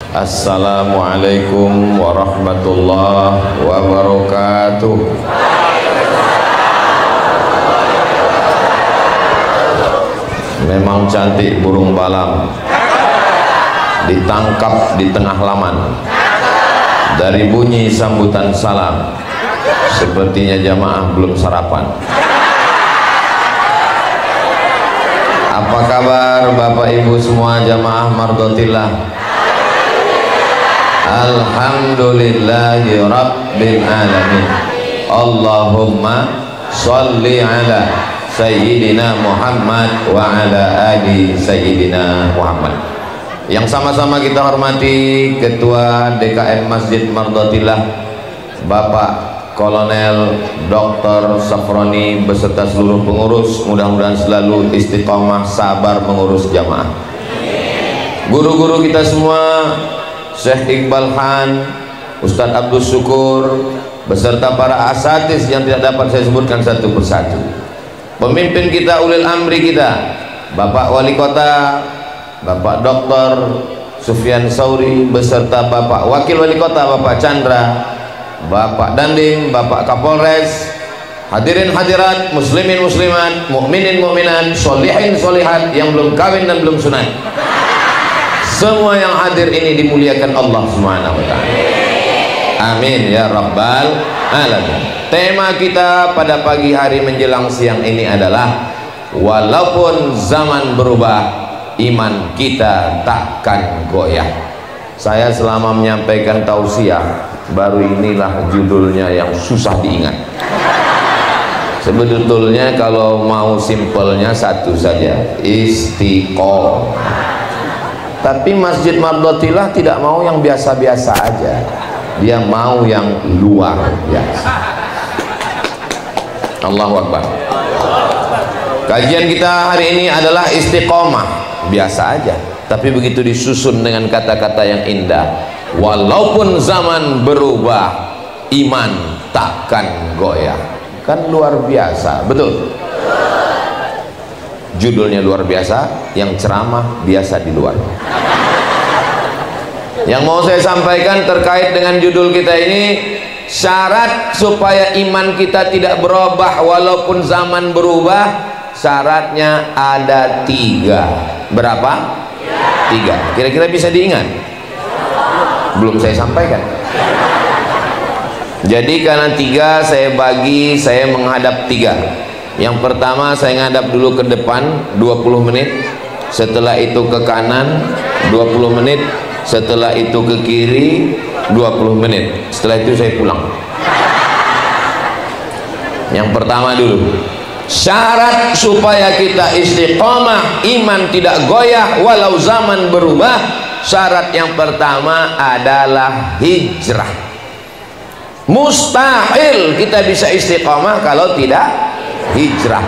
Assalamualaikum warahmatullahi wabarakatuh. Memang cantik burung balang, ditangkap di tengah laman. Dari bunyi sambutan salam, sepertinya jamaah belum sarapan. Apa kabar Bapak Ibu semua jamaah Mardotillah? Alhamdulillahi Rabbil Alamin. Allahumma sholli ala Sayyidina Muhammad wa ala ali Sayyidina Muhammad. Yang sama-sama kita hormati Ketua DKM Masjid Mardotillah Bapak Kolonel Dr. Safroni beserta seluruh pengurus, mudah-mudahan selalu istiqomah sabar mengurus jamaah. Guru-guru kita semua, Syekh Iqbal Han, Ustadz Abdul Syukur beserta para asatiz yang tidak dapat saya sebutkan satu persatu. Pemimpin kita, ulil amri kita, Bapak Wali Kota, Bapak Dr. Sufyan Sauri beserta Bapak Wakil Wali Kota Bapak Chandra, Bapak Dandim, Bapak Kapolres, hadirin hadirat, muslimin muslimat, mukminin mukminat, sholihin sholihat yang belum kawin dan belum sunat. Semua yang hadir ini dimuliakan Allah Subhanahu wa taala. Amin ya rabbal alamin. Tema kita pada pagi hari menjelang siang ini adalah walaupun zaman berubah, iman kita takkan goyah. Saya selama menyampaikan tausiah, baru inilah judulnya yang susah diingat. Sebetulnya kalau mau simpelnya satu saja, istiqomah. Tapi Masjid Mardotillah tidak mau yang biasa-biasa aja, dia mau yang luar biasa. Allahu Akbar. Kajian kita hari ini adalah istiqomah, biasa aja, tapi begitu disusun dengan kata-kata yang indah. Walaupun zaman berubah, iman takkan goyah. Kan luar biasa, betul? Judulnya luar biasa, yang ceramah biasa di luar. Yang mau saya sampaikan terkait dengan judul kita ini, syarat supaya iman kita tidak berubah walaupun zaman berubah, syaratnya ada 3. Berapa? 3. Kira-kira bisa diingat? Belum saya sampaikan. Jadi karena 3 saya bagi, saya menghadap 3. Yang pertama saya ngadap dulu ke depan 20 menit, setelah itu ke kanan 20 menit, setelah itu ke kiri 20 menit, setelah itu saya pulang. Yang pertama dulu, syarat supaya kita istiqomah, iman tidak goyah walau zaman berubah, syarat yang pertama adalah hijrah. Mustahil kita bisa istiqomah kalau tidak hijrah.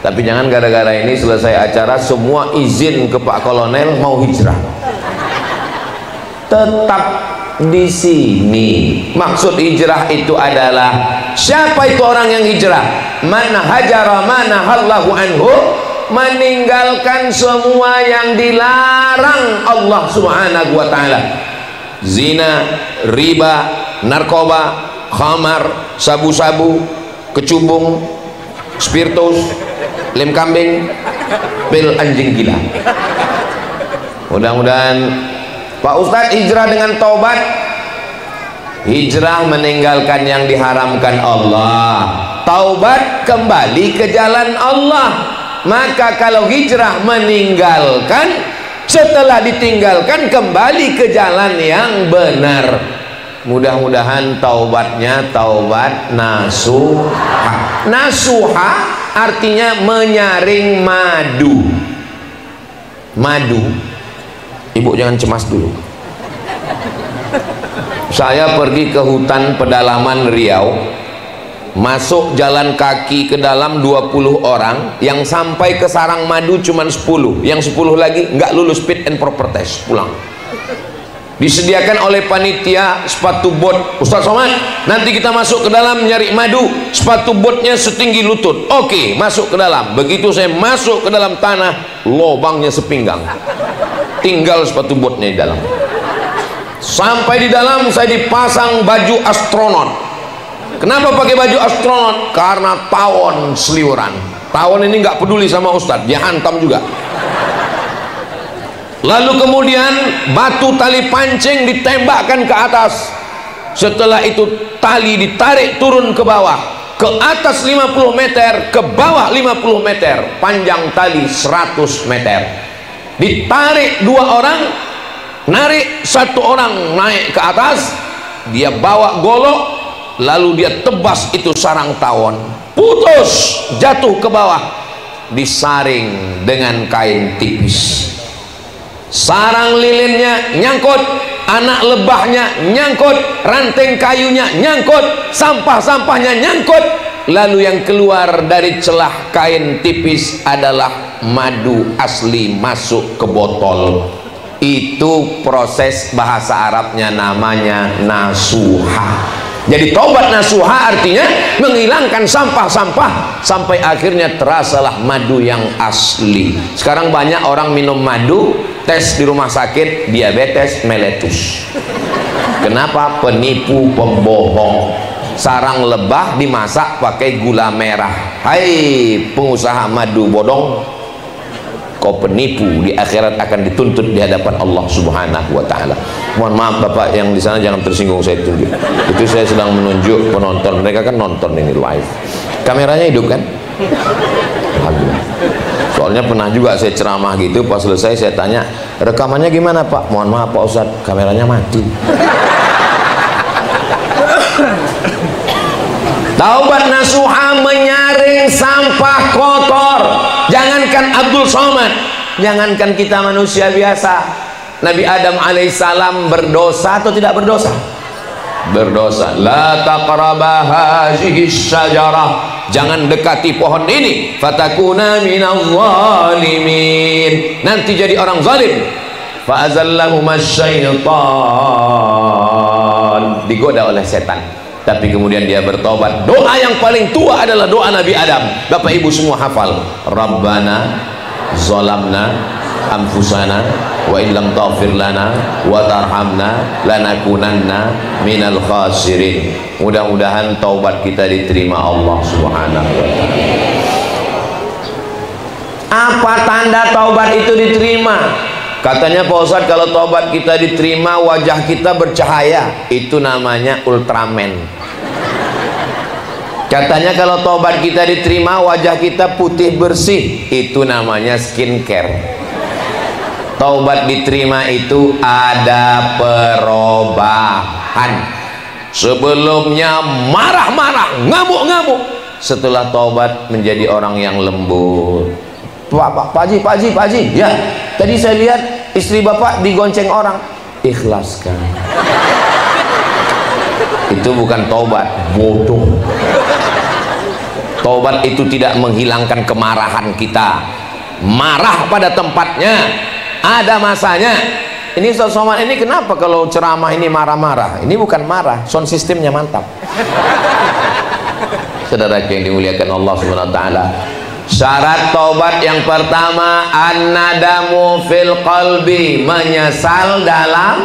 Tapi jangan gara-gara ini selesai acara semua izin ke Pak Kolonel mau hijrah. Tetap di sini. Maksud hijrah itu adalah, siapa itu orang yang hijrah? Man hajara man nahallahu anhu, meninggalkan semua yang dilarang Allah Subhanahu wa taala. Zina, riba, narkoba, khamar, sabu-sabu, kecubung, spiritus, lem kambing, pil anjing gila. Mudah-mudahan Pak Ustadz hijrah dengan taubat. Hijrah meninggalkan yang diharamkan Allah, taubat kembali ke jalan Allah. Maka kalau hijrah meninggalkan, setelah ditinggalkan kembali ke jalan yang benar. Mudah-mudahan taubatnya taubat nasuha. Nasuha artinya menyaring madu. Madu, ibu jangan cemas dulu. Saya pergi ke hutan pedalaman Riau, masuk jalan kaki ke dalam 20 orang, yang sampai ke sarang madu cuma 10, yang 10 lagi nggak lulus fit and proper test, pulang. Disediakan oleh panitia sepatu bot. Ustaz Somad, nanti kita masuk ke dalam nyari madu, sepatu botnya setinggi lutut. Oke, masuk ke dalam. Begitu saya masuk ke dalam tanah, lobangnya sepinggang, tinggal sepatu botnya di dalam. Sampai di dalam saya dipasang baju astronot. Kenapa pakai baju astronot? Karena tawon seliuran. Tawon ini nggak peduli sama Ustadz, dia hantam juga. Lalu kemudian batu tali pancing ditembakkan ke atas. Setelah itu tali ditarik turun ke bawah, ke atas 50 meter, ke bawah 50 meter, panjang tali 100 meter. Ditarik 2 orang, narik 1 orang naik ke atas, dia bawa golok, lalu dia tebas itu sarang tawon, putus, jatuh ke bawah, disaring dengan kain tipis. Sarang lilinnya nyangkut, anak lebahnya nyangkut, ranting kayunya nyangkut, sampah-sampahnya nyangkut. Lalu yang keluar dari celah kain tipis adalah madu asli masuk ke botol. Itu proses bahasa Arabnya namanya nasuha. Jadi taubat nasuha artinya menghilangkan sampah-sampah sampai akhirnya terasalah madu yang asli. Sekarang banyak orang minum madu, tes di rumah sakit diabetes meletus. Kenapa? Penipu, pembohong. Sarang lebah dimasak pakai gula merah. Hai pengusaha madu bodong, kau penipu, di akhirat akan dituntut di hadapan Allah Subhanahu wa taala. Mohon maaf Bapak yang di sana jangan tersinggung saya tunjuk. Itu saya sedang menunjuk penonton, mereka kan nonton ini live. Kameranya hidup kan? Alhamdulillah. Soalnya pernah juga saya ceramah gitu, pas selesai saya tanya, "Rekamannya gimana, Pak?" "Mohon maaf Pak Ustadz, kameranya mati." Taubat nasuha menyaring sampah kotor. Jangankan Abdul Somad, jangankan kita manusia biasa. Nabi Adam alaihissalam berdosa atau tidak berdosa? Berdosa. La taqraba hadhihi syajarah, jangan dekati pohon ini, fatakuna minal zalimin, nanti jadi orang zalim. Fa azallahuma syaitan, digoda oleh setan. Tapi kemudian dia bertobat. Doa yang paling tua adalah doa Nabi Adam. Bapak Ibu semua hafal. Rabbana zalamna anfusana wa illam taghfir lana wa tarhamna lanakunanna minal khasirin. Mudah-mudahan taubat kita diterima Allah Subhanahu wa taala. Apa tanda taubat itu diterima? Katanya Pak Ustadz, kalau taubat kita diterima wajah kita bercahaya, itu namanya Ultraman. Katanya kalau taubat kita diterima wajah kita putih bersih, itu namanya skincare. Taubat diterima itu ada perubahan. Sebelumnya marah-marah, ngamuk-ngamuk, setelah taubat menjadi orang yang lembut. Pak Haji, ya tadi saya lihat istri Bapak digonceng orang. Ikhlaskan. Itu bukan taubat, bodoh. Taubat itu tidak menghilangkan kemarahan kita. Marah pada tempatnya, ada masanya. Ini Ustaz Somad ini kenapa kalau ceramah ini marah-marah? Ini bukan marah, sound sistemnya mantap. Saudara yang dimuliakan Allah Subhanahu wa taala. Syarat taubat yang pertama, an-nadamu fil qalbi, menyesal dalam.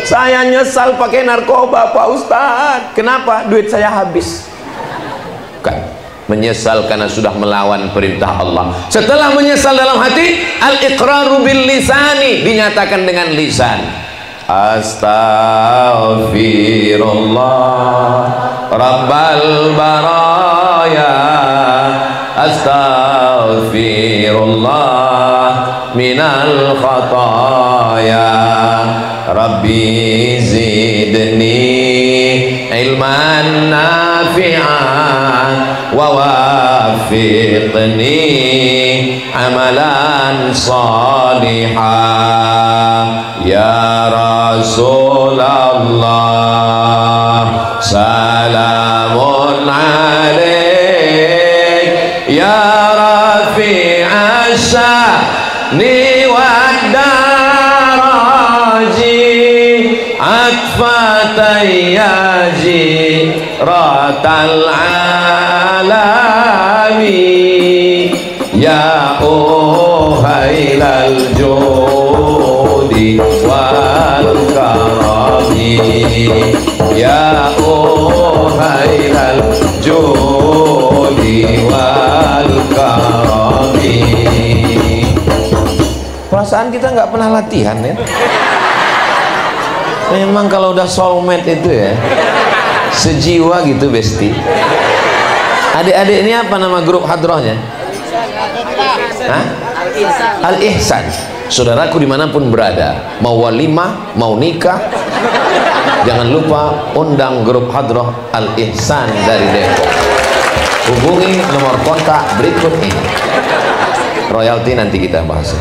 Saya nyesal pakai narkoba Pak Ustadz. Kenapa? Duit saya habis. Bukan. Menyesal karena sudah melawan perintah Allah. Setelah menyesal dalam hati, al-iqraru bil lisani, dinyatakan dengan lisan. Astaghfirullah Rabbal baraya, astaghfirullah minal khataya, Rabbi zidni ilman nafi'an wa wafiqni amalan salihah. Ya Rasulullah salamun alaik ya rafi'a sya'ni wa daraji atfatayyaji ratal alami ya uhailal judi wal nggak pernah latihan ya. Memang kalau udah soulmate itu ya, sejiwa gitu besti. Adik-adik ini apa nama grup hadrohnya? Al-Ihsan. Saudaraku dimanapun berada, mau walimah, mau nikah, jangan lupa undang grup hadroh Al-Ihsan dari Depok. Hubungi nomor kontak berikut ini. Royalti nanti kita bahas.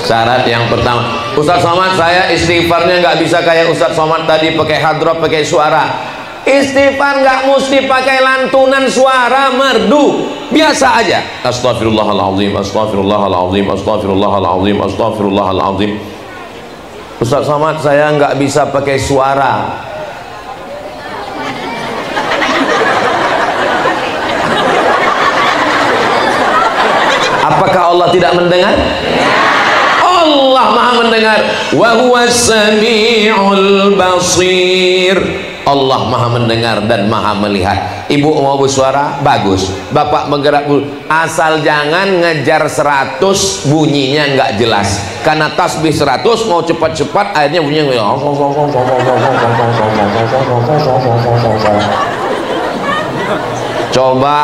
Syarat yang pertama, Ustaz Somad, saya istighfarnya nggak bisa kayak Ustaz Somad tadi pakai hadroh, pakai suara. Istighfar nggak mesti pakai lantunan suara merdu, biasa aja. Astaghfirullahaladzim, astaghfirullahaladzim, astaghfirullahaladzim, astaghfirullahaladzim. Ustaz Somad, saya nggak bisa pakai suara. Apakah Allah tidak mendengar? Allah Maha mendengar. Wa huwas samiul basir. Allah Maha mendengar dan Maha melihat. Ibu mau bersuara bagus, bapak bergerak dulu, asal jangan ngejar 100 bunyinya nggak jelas. Karena tasbih 100 mau cepat-cepat akhirnya bunyinya coba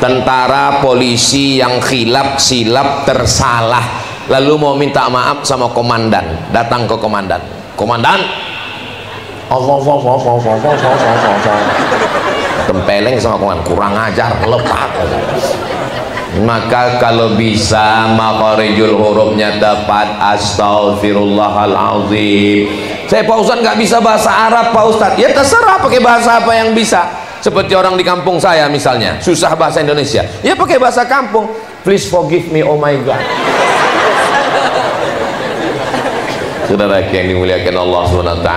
tentara polisi yang khilaf silap tersalah lalu mau minta maaf sama komandan, datang ke komandan, komandan tempeleng sama komandan, kurang ajar, lepak. Maka kalau bisa makharijul hurufnya tepat, astaghfirullahaladzim. Saya Pak Ustadz nggak bisa bahasa Arab Pak Ustadz. Ya terserah pakai bahasa apa yang bisa. Seperti orang di kampung saya misalnya susah bahasa Indonesia, ya pakai bahasa kampung. Please forgive me, oh my God. Saudara yang dimuliakan Allah SWT,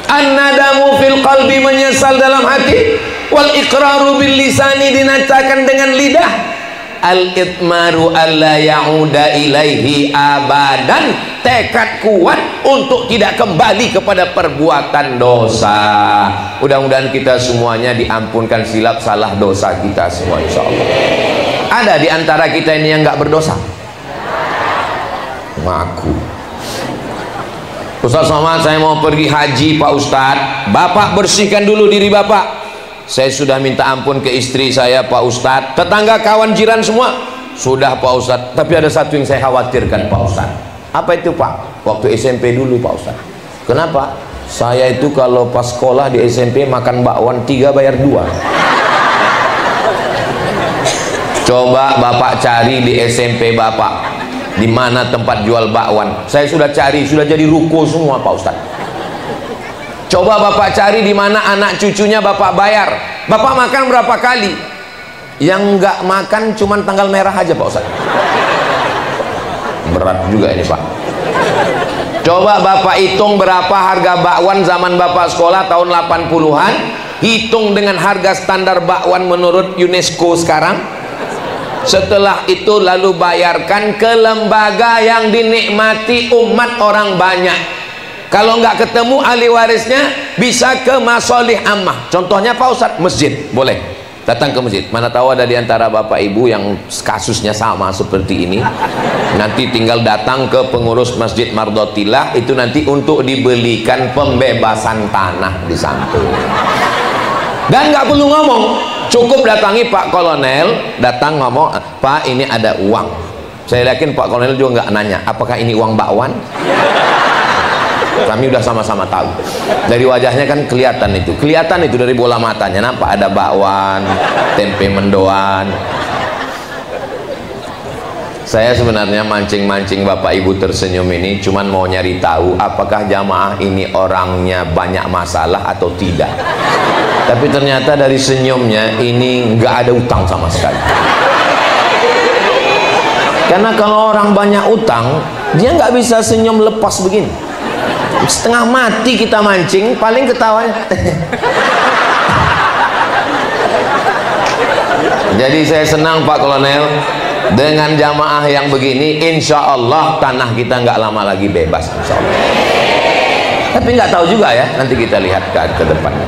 an-nadamu fil qalbi, menyesal dalam hati, wal iqraru bil lisani, dinatakan dengan lidah, al-itmaru alla ya'uda ilaihi abadan, tekad kuat untuk tidak kembali kepada perbuatan dosa. Mudah-mudahan kita semuanya diampunkan silap salah dosa kita semua insyaallah. Ada di antara kita ini yang nggak berdosa? Ngaku. Ustaz Somad, saya mau pergi haji Pak Ustadz. Bapak bersihkan dulu diri bapak. Saya sudah minta ampun ke istri saya Pak Ustadz, tetangga kawan jiran semua sudah Pak Ustadz. Tapi ada satu yang saya khawatirkan Pak Ustadz. Apa itu Pak? Waktu SMP dulu Pak Ustadz. Kenapa? Saya itu kalau pas sekolah di SMP makan bakwan 3 bayar 2. Coba bapak cari di SMP bapak, di mana tempat jual bakwan. Saya sudah cari, sudah jadi ruko semua Pak Ustadz. Coba bapak cari di mana anak cucunya bapak bayar. Bapak makan berapa kali? Yang nggak makan cuman tanggal merah aja Pak Ustadz. Berat juga ini Pak. Coba bapak hitung berapa harga bakwan zaman bapak sekolah tahun 80-an, hitung dengan harga standar bakwan menurut UNESCO sekarang. Setelah itu lalu bayarkan ke lembaga yang dinikmati umat orang banyak. Kalau nggak ketemu ahli warisnya, bisa ke masolih ammah. Contohnya Pak Ustadz, masjid boleh datang ke masjid. Mana tahu ada di antara bapak ibu yang kasusnya sama seperti ini, nanti tinggal datang ke pengurus Masjid Mardotillah, itu nanti untuk dibelikan pembebasan tanah di samping. Dan nggak perlu ngomong, cukup datangi Pak Kolonel, datang ngomong, Pak ini ada uang. Saya yakin Pak Kolonel juga nggak nanya apakah ini uang bakwan. Kami udah sama-sama tahu dari wajahnya, kan kelihatan itu dari bola matanya, nampak ada bakwan, tempe mendoan. Saya sebenarnya mancing-mancing bapak ibu tersenyum ini cuman mau nyari tahu apakah jamaah ini orangnya banyak masalah atau tidak. Tapi ternyata dari senyumnya ini nggak ada utang sama sekali. Karena kalau orang banyak utang, dia nggak bisa senyum lepas begini. Setengah mati kita mancing, paling ketawanya. Jadi saya senang Pak Kolonel, dengan jamaah yang begini, insya Allah tanah kita nggak lama lagi bebas, insya Allah. Tapi nggak tahu juga ya, nanti kita lihat ke depannya.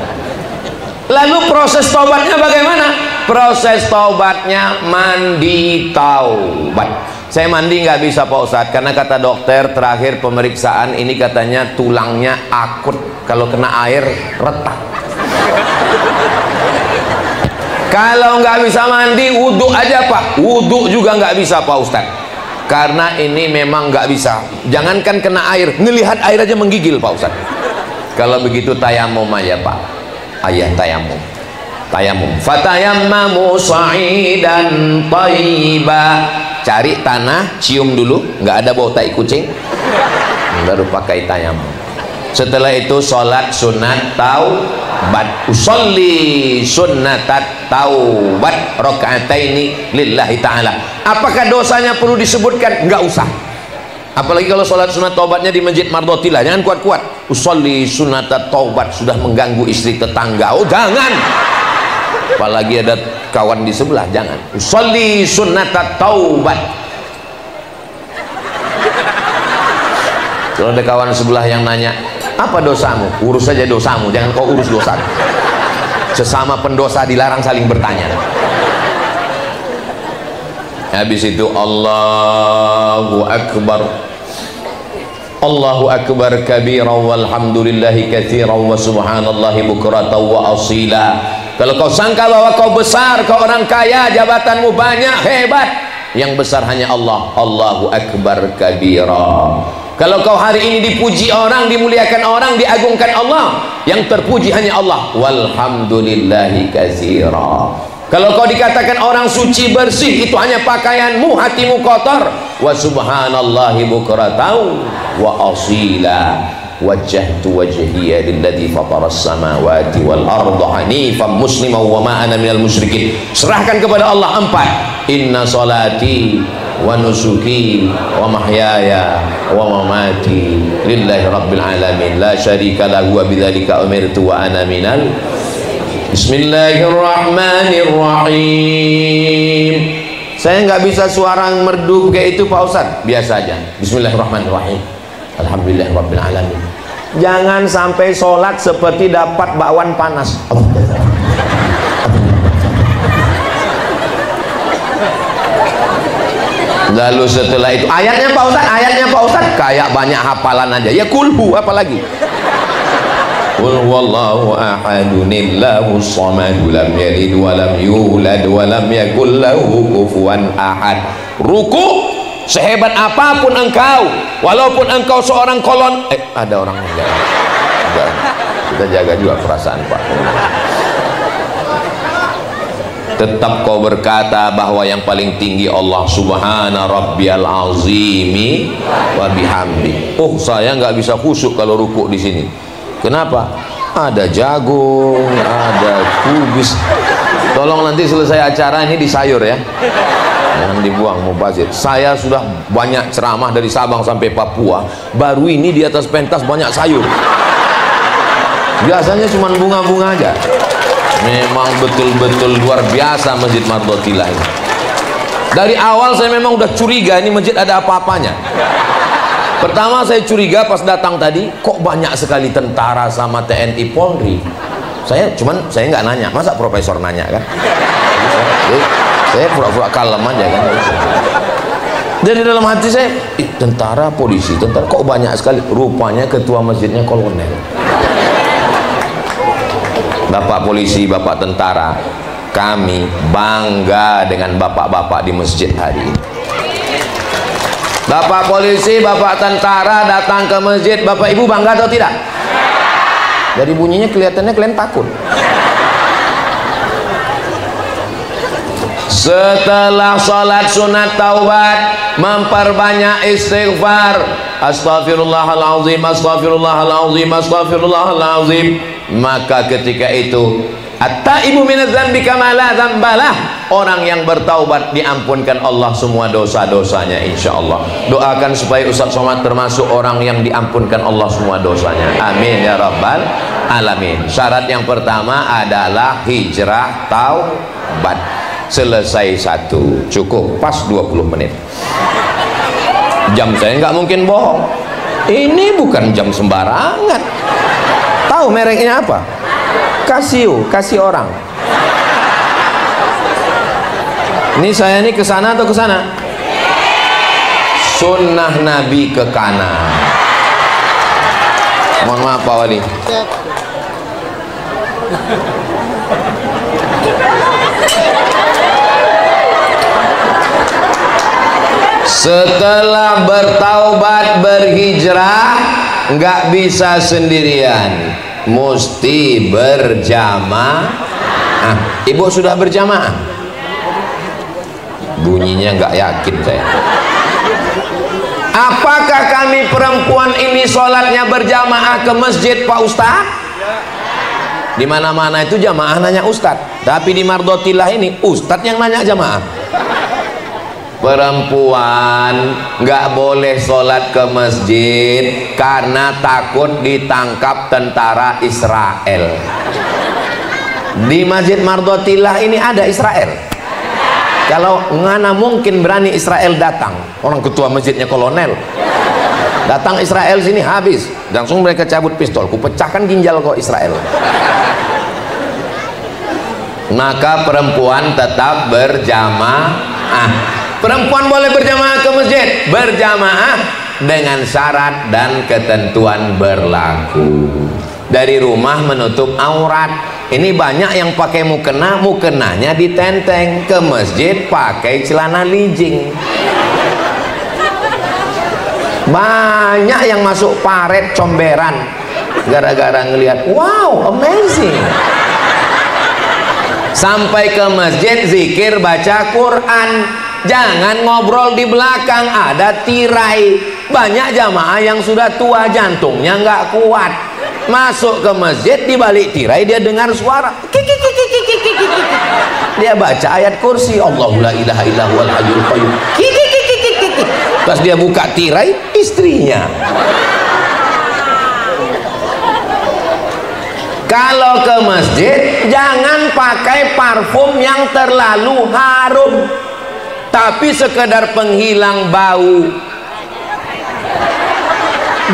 Lalu proses taubatnya bagaimana? Proses taubatnya mandi taubat. Saya mandi nggak bisa Pak Ustadz, karena kata dokter terakhir pemeriksaan ini katanya tulangnya akut, kalau kena air retak. Kalau nggak bisa mandi, wudhu aja Pak. Wudhu juga nggak bisa Pak Ustadz, karena ini memang nggak bisa. Jangankan kena air, ngelihat air aja menggigil Pak Ustadz. Kalau begitu tayamum aja Pak. Ayah tayamum. Tayamum. Fatayammamu sa'idan thayyiba. Cari tanah, cium dulu, nggak ada bau tai kucing, baru pakai tayamum. Setelah itu sholat sunat taubat. Usolli sunnatat taubat rakaataini lillahi ta'ala. Apakah dosanya perlu disebutkan? Nggak usah. Apalagi kalau sholat sunat taubatnya di Masjid Mardotilah, jangan kuat-kuat. Usolli sunnatat taubat, sudah mengganggu istri tetangga. Oh jangan. Apalagi ada kawan di sebelah, jangan. Usolli sunnatat taubat. Kalau ada kawan sebelah yang nanya, apa dosamu? Urus saja dosamu, jangan kau urus dosaku. Sesama pendosa dilarang saling bertanya. Habis itu Allahu Akbar. Allahu Akbar kabira walhamdulillahi katsira wa subhanallahi bukratan wa asila. Kalau kau sangka bahwa kau besar, kau orang kaya, jabatanmu banyak, hebat, yang besar hanya Allah. Allahu Akbar kabira. Kalau kau hari ini dipuji orang, dimuliakan orang, diagungkan Allah, yang terpuji hanya Allah. Walhamdulillahi katsira. Kalau kau dikatakan orang suci bersih, itu hanya pakaianmu, hatimu kotor. Wa subhanallahi bukratan wa asila. Wajjahtu wajhiya lilladzi fataras samawati wal arda hanifan musliman wa ma ana minal musyrikin. Serahkan kepada Allah empat. Inna salati wa nusuki wa mahyaya wa mamati lillahi rabbil alamin la syarika lahu wa bidzalika umirtu wa ana minal. Bismillahirrahmanirrahim. Saya nggak bisa suara merdu kayak itu Pak Ustadz, biasa aja. Bismillahirrahmanirrahim. Alhamdulillah rabbil alamin. Jangan sampai sholat seperti dapat bakwan panas. Lalu setelah itu ayatnya Pak Ustadz kayak banyak hafalan aja. Ya kulhu apalagi. Qul huwallahu ahadunillahu samad lam yalid wa lam yulad wa lam yakul lahu kufuwan ahad. Ruku sehebat apapun engkau, walaupun engkau seorang kolon, ada orang enggak. Kita jaga juga perasaan Pak. Tetap kau berkata bahwa yang paling tinggi Allah. Subhana rabbiyal azimi wa bihamdi. Oh, saya nggak bisa khusyuk kalau ruku di sini. Kenapa? Ada jagung, ada kubis. Tolong nanti selesai acara ini disayur ya. Jangan dibuang mubazir. Saya sudah banyak ceramah dari Sabang sampai Papua, baru ini di atas pentas banyak sayur. Biasanya cuma bunga-bunga aja. Memang betul-betul luar biasa Masjid Mardotilah ini. Dari awal saya memang udah curiga ini masjid ada apa-apanya. Pertama saya curiga pas datang tadi, kok banyak sekali tentara sama TNI Polri. Saya nggak nanya, masa profesor nanya kan? Saya pura-pura kalem aja kan. Dari dalam hati saya, tentara, polisi, tentara, kok banyak sekali. Rupanya ketua masjidnya kolonel. Bapak polisi, bapak tentara, kami bangga dengan bapak-bapak di masjid hari ini. Bapak polisi, bapak tentara datang ke masjid, bapak ibu bangga atau tidak? Dari bunyinya kelihatannya kalian takut. Setelah sholat sunat taubat, memperbanyak istighfar. Astaghfirullahaladzim, astaghfirullahaladzim, astaghfirullahaladzim. Maka ketika itu at-taibu minadz dzambi kama la dzambalah. Orang yang bertaubat diampunkan Allah semua dosa-dosanya insyaallah. Doakan supaya Ustaz Somad termasuk orang yang diampunkan Allah semua dosanya. Amin ya rabbal alamin. Syarat yang pertama adalah hijrah taubat. Selesai satu, cukup pas 20 menit. Jam saya nggak mungkin bohong. Ini bukan jam sembarangan. Tahu mereknya apa? Casio, kasih orang. Ini saya ini kesana atau kesana? sunnah Nabi ke kanan. Mohon maaf Pak Wali. Setelah bertaubat berhijrah nggak bisa sendirian, mesti berjamaah. Ibu sudah berjamaah? Bunyinya nggak yakin saya. Apakah kami perempuan ini sholatnya berjamaah ke masjid Pak Ustadz? Di mana-mana itu jamaah nanya Ustadz, tapi di Mardotillah ini Ustadz yang nanya jamaah. Perempuan nggak boleh sholat ke masjid karena takut ditangkap tentara Israel. Di Masjid Mardotillah ini ada Israel. Kalau ngana mungkin berani Israel datang, orang ketua masjidnya kolonel, datang Israel sini habis, langsung mereka cabut pistol, kupecahkan ginjal kok Israel. Maka perempuan tetap berjamaah. Perempuan boleh berjamaah ke masjid, berjamaah dengan syarat dan ketentuan berlaku. Dari rumah menutup aurat. Ini banyak yang pakai mukena, mukenanya ditenteng. Ke masjid pakai celana lijing. Banyak yang masuk paret comberan gara-gara ngelihat, wow, amazing. Sampai ke masjid zikir baca Quran. Jangan ngobrol di belakang, ada tirai. Banyak jamaah yang sudah tua, jantungnya nggak kuat. Masuk ke masjid, di balik tirai dia dengar suara dia baca ayat kursi, Allahu la ilaha illa huwal hayyul qayyum. Pas dia buka tirai, istrinya. Kalau ke masjid jangan pakai parfum yang terlalu harum, tapi sekedar penghilang bau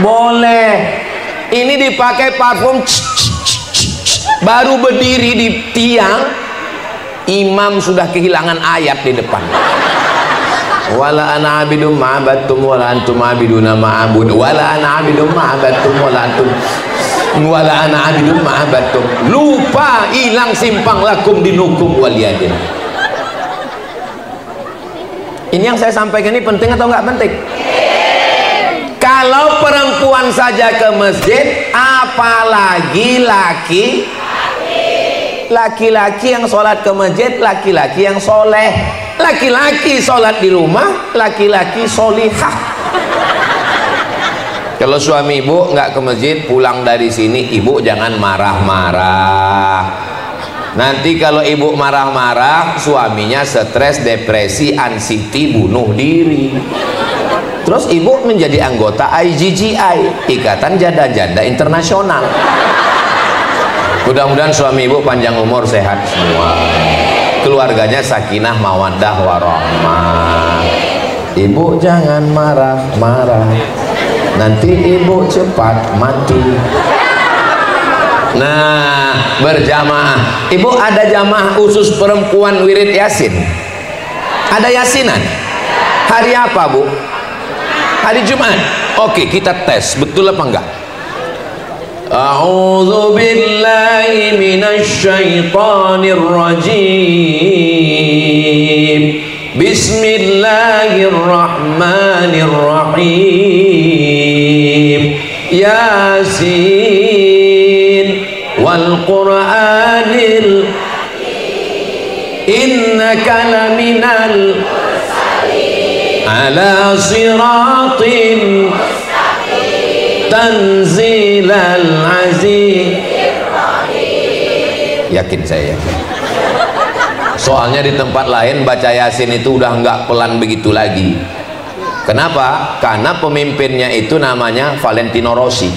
boleh. Ini dipakai parfum baru berdiri di tiang, imam sudah kehilangan ayat di depan. Wala ana abidum ma'abattum wala antum abiduna ma'abud wala ana abidum ma'abattum wala antum wala ana abidum ma'abattum. Lupa, hilang simpang lakum dinukum waliyadin. Ini yang saya sampaikan ini penting atau enggak penting? Kalau perempuan saja ke masjid, apalagi laki-laki yang sholat ke masjid, laki-laki yang soleh. Laki-laki sholat di rumah, laki-laki solihah. Kalau suami ibu nggak ke masjid, pulang dari sini ibu jangan marah-marah. Nanti kalau ibu marah-marah, suaminya stres, depresi, anxiety, bunuh diri. Terus ibu menjadi anggota IGGI, Ikatan Janda-Janda Internasional. Mudah-mudahan suami ibu panjang umur, sehat semua, keluarganya sakinah mawaddah warahmah. Ibu jangan marah-marah, nanti ibu cepat mati. Nah, berjamaah. Ibu ada jamaah khusus perempuan wirid yasin? Ada yasinan? Hari apa Bu? Hari Jumat. Oke, kita tes betul apa enggak. A'udzu billahi minasy syaithanir rajim. Bismillahirrahmanirrahim. Yasin wal Qur'anil innaka laminal ala siratin tanzilal aziz. Yakin saya, yakin. Soalnya di tempat lain baca Yasin itu udah nggak pelan begitu lagi. Kenapa? Karena pemimpinnya itu namanya Valentino Rossi.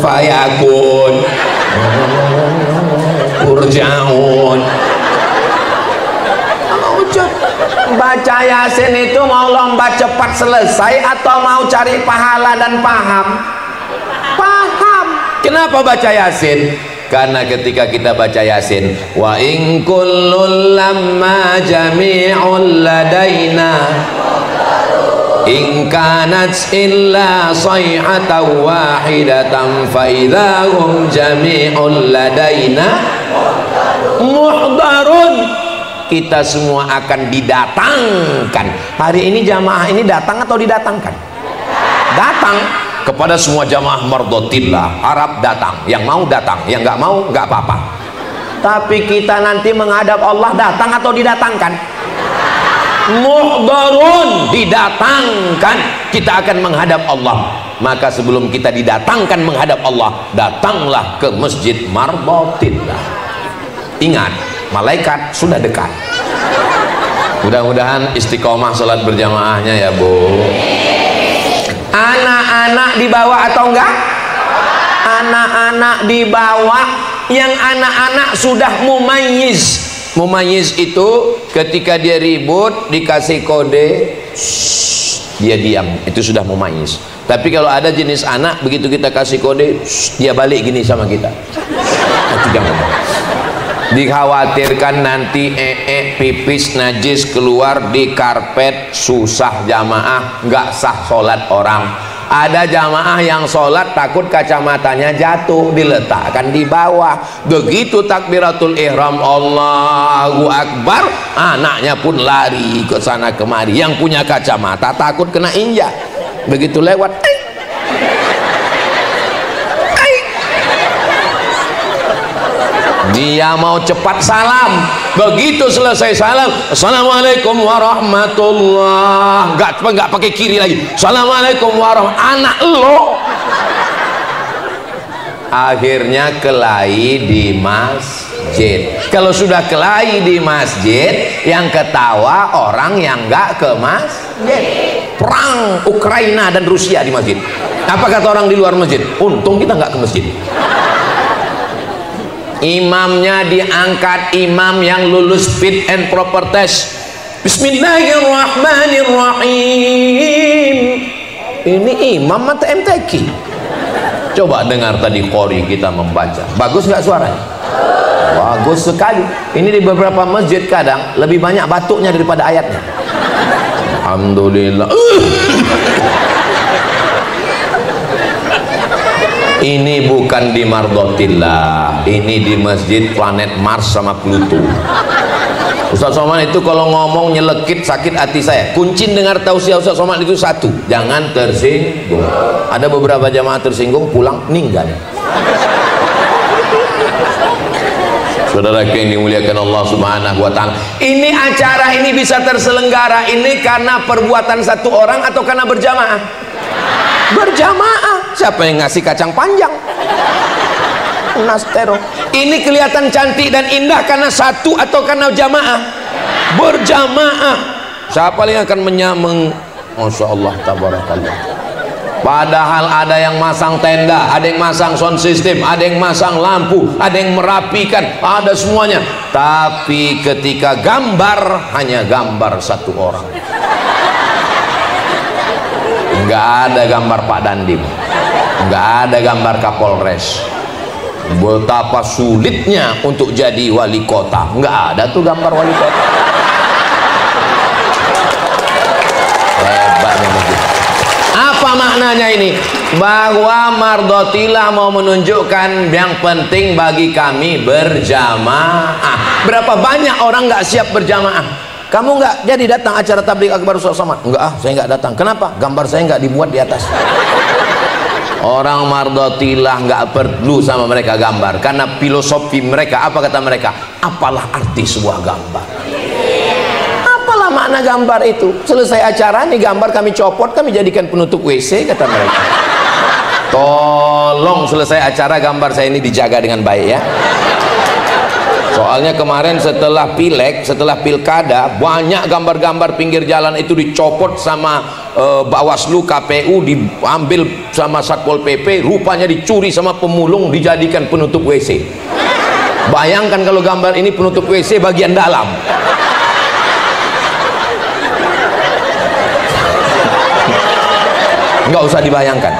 Fayakun urjaun. Baca Yasin itu mau lomba cepat selesai atau mau cari pahala dan paham? Paham. Kenapa baca Yasin? Karena ketika kita baca Yasin, wa in kullul lamma jami'un ladaina in kanat illa sayhatan wahidatan fa idahum jami'un ladaina muhdarun. Kita semua akan didatangkan. Hari ini jamaah ini datang atau didatangkan? Datang. Kepada semua jamaah mardotillah harap datang. Yang mau datang, yang nggak mau nggak apa-apa. Tapi kita nanti menghadap Allah datang atau didatangkan? Muhdarun, didatangkan. Kita akan menghadap Allah. Maka sebelum kita didatangkan menghadap Allah, datanglah ke Masjid Mardotillah. Ingat, malaikat sudah dekat. Mudah-mudahan istiqomah sholat berjamaahnya ya Bu. Anak-anak dibawa atau enggak? Anak-anak dibawa. Yang anak-anak sudah mumayyiz. Mumayyiz itu ketika dia ribut dikasih kode, dia diam, itu sudah mumayyiz. Tapi kalau ada jenis anak begitu kita kasih kode, dia balik gini sama kita. Itu jangan. Dikhawatirkan nanti pipis najis keluar di karpet, susah jamaah, nggak sah sholat orang. Ada jamaah yang sholat takut kacamatanya jatuh, diletakkan di bawah. Begitu takbiratul ihram Allahu Akbar, anaknya pun lari ke sana kemari. Yang punya kacamata takut kena injak, begitu lewat dia mau cepat salam. Begitu selesai salam, assalamualaikum warahmatullah, nggak pakai kiri lagi, assalamualaikum warahmatullah. Anak lo akhirnya kelahi di masjid. Kalau sudah kelahi di masjid, yang ketawa orang yang nggak ke masjid. Perang Ukraina dan Rusia di masjid, apa kata orang di luar masjid? Untung kita nggak ke masjid. Imamnya diangkat imam yang lulus fit and proper test. Bismillahirrahmanirrahim. Ini imam atau MTQ? Coba dengar tadi qori kita membaca. Bagus nggak suaranya? Bagus sekali. Ini di beberapa masjid kadang lebih banyak batuknya daripada ayatnya. Alhamdulillah. Ini bukan di Mardotillah, ini di masjid planet Mars sama Pluto. Ustaz Somad itu kalau ngomong nyelekit sakit hati saya. Kuncin dengar tausiah Ustaz Somad itu satu, jangan tersinggung. Ada beberapa jamaah tersinggung pulang meninggal. Saudara yang dimuliakan Allah Subhanahu wa Ta'ala, ini acara ini bisa terselenggara ini karena perbuatan satu orang atau karena berjamaah? Berjamaah. Siapa yang ngasih kacang panjang? Nastero. Ini kelihatan cantik dan indah karena satu atau karena jamaah? Berjamaah. Siapa yang akan menyameng? Masya Allah, tabarakallah. Padahal ada yang masang tenda, ada yang masang sound system, ada yang masang lampu, ada yang merapikan, ada semuanya. Tapi ketika gambar, hanya gambar satu orang. Nggak ada gambar Pak Dandim, nggak ada gambar Kapolres. Betapa sulitnya untuk jadi wali kota, nggak ada tuh gambar wali kota. Hebatnya begitu. Apa maknanya ini? Bahwa Mardotillah mau menunjukkan yang penting bagi kami berjamaah. Berapa banyak orang nggak siap berjamaah? Kamu nggak jadi datang acara tabligh akbar Ustaz Somad? Enggak, saya nggak datang. Kenapa? Gambar saya nggak dimuat di atas. Orang Mardotillah nggak perlu sama mereka gambar, karena filosofi mereka, apa kata mereka? Apalah arti sebuah gambar? Apalah makna gambar itu? Selesai acara nih gambar kami copot, kami jadikan penutup WC, kata mereka. Tolong selesai acara gambar saya ini dijaga dengan baik ya. Soalnya kemarin setelah pileg, setelah pilkada, banyak gambar-gambar pinggir jalan itu dicopot sama Bawaslu, KPU, diambil sama Satpol PP, rupanya dicuri sama pemulung, dijadikan penutup WC. Bayangkan kalau gambar ini penutup WC bagian dalam. Nggak usah dibayangkan.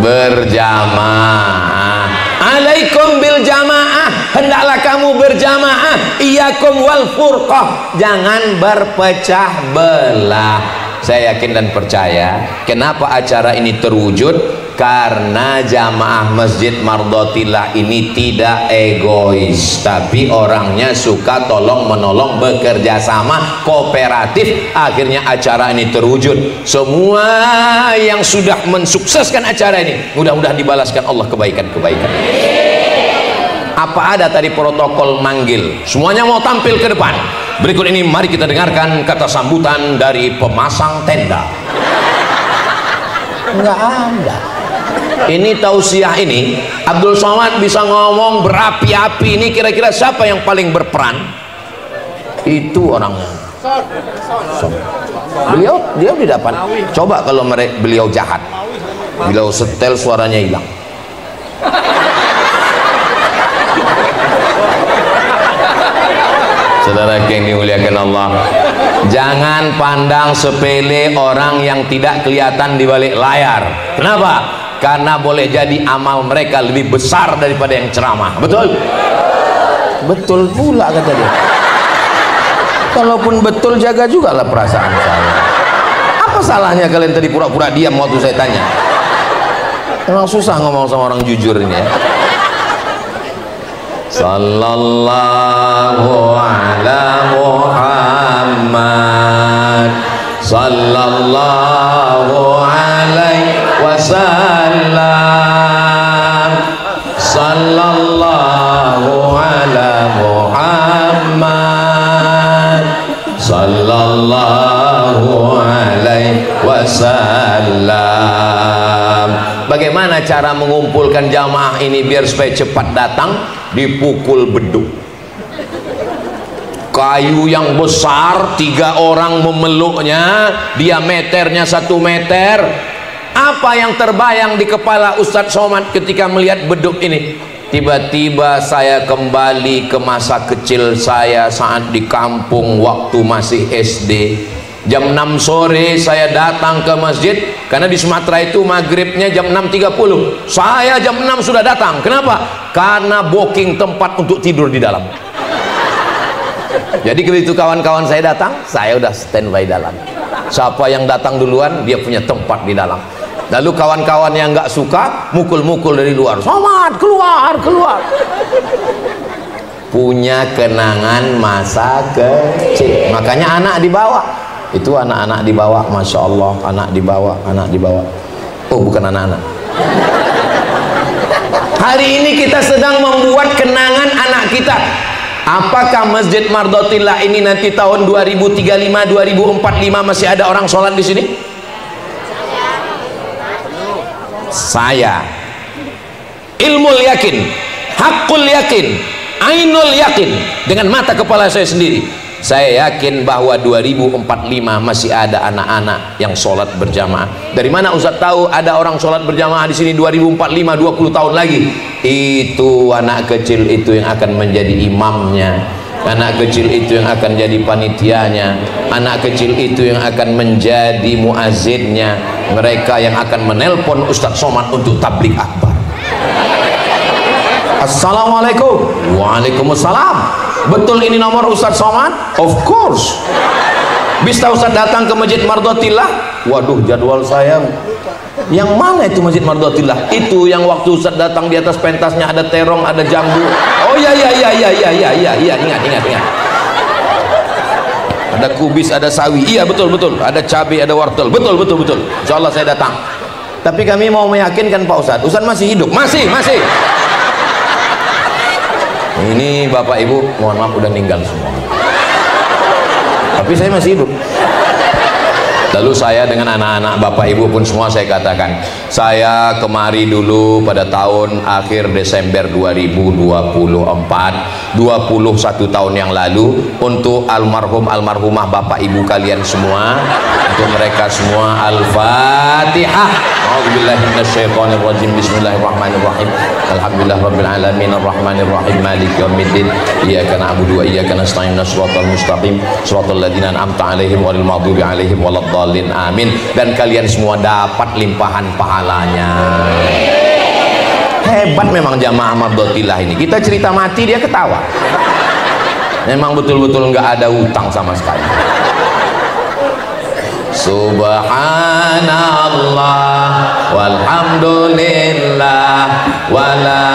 berjamaah. Alaikum bil jamaah, hendaklah kamu berjamaah. Iyakum wal furqah, jangan berpecah belah. Saya yakin dan percaya, kenapa acara ini terwujud? Karena jamaah Masjid Mardotillah ini tidak egois, tapi orangnya suka tolong menolong, bekerja sama, kooperatif. Akhirnya acara ini terwujud. Semua yang sudah mensukseskan acara ini, mudah-mudahan dibalaskan Allah kebaikan-kebaikan. Apa ada tadi protokol manggil? Semuanya mau tampil ke depan. Berikut ini mari kita dengarkan kata sambutan dari pemasang tenda. Enggak ada. Ini tausiah ini, Abdul Somad bisa ngomong berapi-api. Ini kira-kira siapa yang paling berperan? Itu orangnya. Beliau dia di depan. Coba kalau beliau jahat, beliau setel suaranya hilang. Saudara yang dimuliakan Allah, jangan pandang sepele orang yang tidak kelihatan di balik layar. Kenapa? Karena boleh jadi amal mereka lebih besar daripada yang ceramah. Betul? Betul pula kata dia. Kalaupun betul, jaga juga lah perasaan saya. Apa salahnya kalian tadi pura-pura diam waktu saya tanya? Emang susah ngomong sama orang jujur ini ya. Sallallahu ala Muhammad, sallallahu alaihi wasallam, sallallahu ala Muhammad, sallallahu alaihi wasallam. Bagaimana cara mengumpulkan jamaah ini biar supaya cepat datang? Dipukul beduk. Kayu yang besar, 3 orang memeluknya, diameternya 1 meter. Apa yang terbayang di kepala Ustadz Somad ketika melihat beduk ini? Tiba-tiba saya kembali ke masa kecil saya saat di kampung waktu masih SD. Jam 6 sore saya datang ke masjid, karena di Sumatera itu maghribnya jam 6.30. Saya jam 6 sudah datang. Kenapa? Karena booking tempat untuk tidur di dalam. Jadi begitu kawan-kawan saya datang, saya udah standby dalam. Siapa yang datang duluan, dia punya tempat di dalam. Lalu kawan-kawan yang nggak suka, mukul-mukul dari luar. Somad, keluar, keluar. Punya kenangan masa kecil. Makanya anak dibawa. Itu anak-anak dibawa, Masya Allah, anak dibawa, anak dibawa. Oh, bukan anak-anak. Hari ini kita sedang membuat kenangan anak kita. Apakah Masjid Mardotillah ini nanti tahun 2035, 2045 masih ada orang sholat di sini? Saya ilmul yakin, hakul yakin, ainul yakin, dengan mata kepala saya sendiri, saya yakin bahwa 2045 masih ada anak-anak yang sholat berjamaah. Dari mana Ustaz tahu ada orang sholat berjamaah di sini 2045, 20 tahun lagi? Itu anak kecil itu yang akan menjadi imamnya, anak kecil itu yang akan jadi panitianya, anak kecil itu yang akan menjadi muazzinnya, mereka yang akan menelpon Ustaz Somad untuk tabligh akbar. Assalamualaikum. Waalaikumsalam. Betul ini nomor Ustaz Somad? Of course. Bisa Ustaz datang ke Masjid Mardotillah? Waduh, jadwal saya. Yang mana itu Masjid Mardotillah? Itu yang waktu Ustaz datang di atas pentasnya ada terong, ada jambu. Oh iya, ingat. Ada kubis, ada sawi. Iya, betul. Ada cabai, ada wortel. Betul. Insyaallah saya datang. Tapi kami mau meyakinkan Pak Ustaz. Ustaz masih hidup? Masih. Ini Bapak Ibu, mohon maaf udah meninggal semua. Tapi saya masih hidup. Lalu saya dengan anak-anak Bapak Ibu pun semua saya katakan, saya kemari dulu pada tahun akhir Desember 2024, 21 tahun yang lalu, untuk almarhumah Bapak Ibu kalian semua, untuk mereka semua. Al-Fatihah. A'udzubillahi minasyaitonirrajim. Bismillahirrahmanirrahim. Alhamdulillahirabbil alamin arrahmanir rahim maliki yaumiddin. Iyyaka na'budu wa iyyaka nasta'in. Shiratal mustaqim. Shiratal ladzina an'amta 'alaihim ghairil maghdubi 'alaihim waladdallin. dhalin, amin. Dan kalian semua dapat limpahan pahalanya. Hebat memang jamaah Mardotillah ini. Kita cerita mati dia ketawa. Memang betul-betul nggak ada utang sama sekali. Subhanallah walhamdulillah wala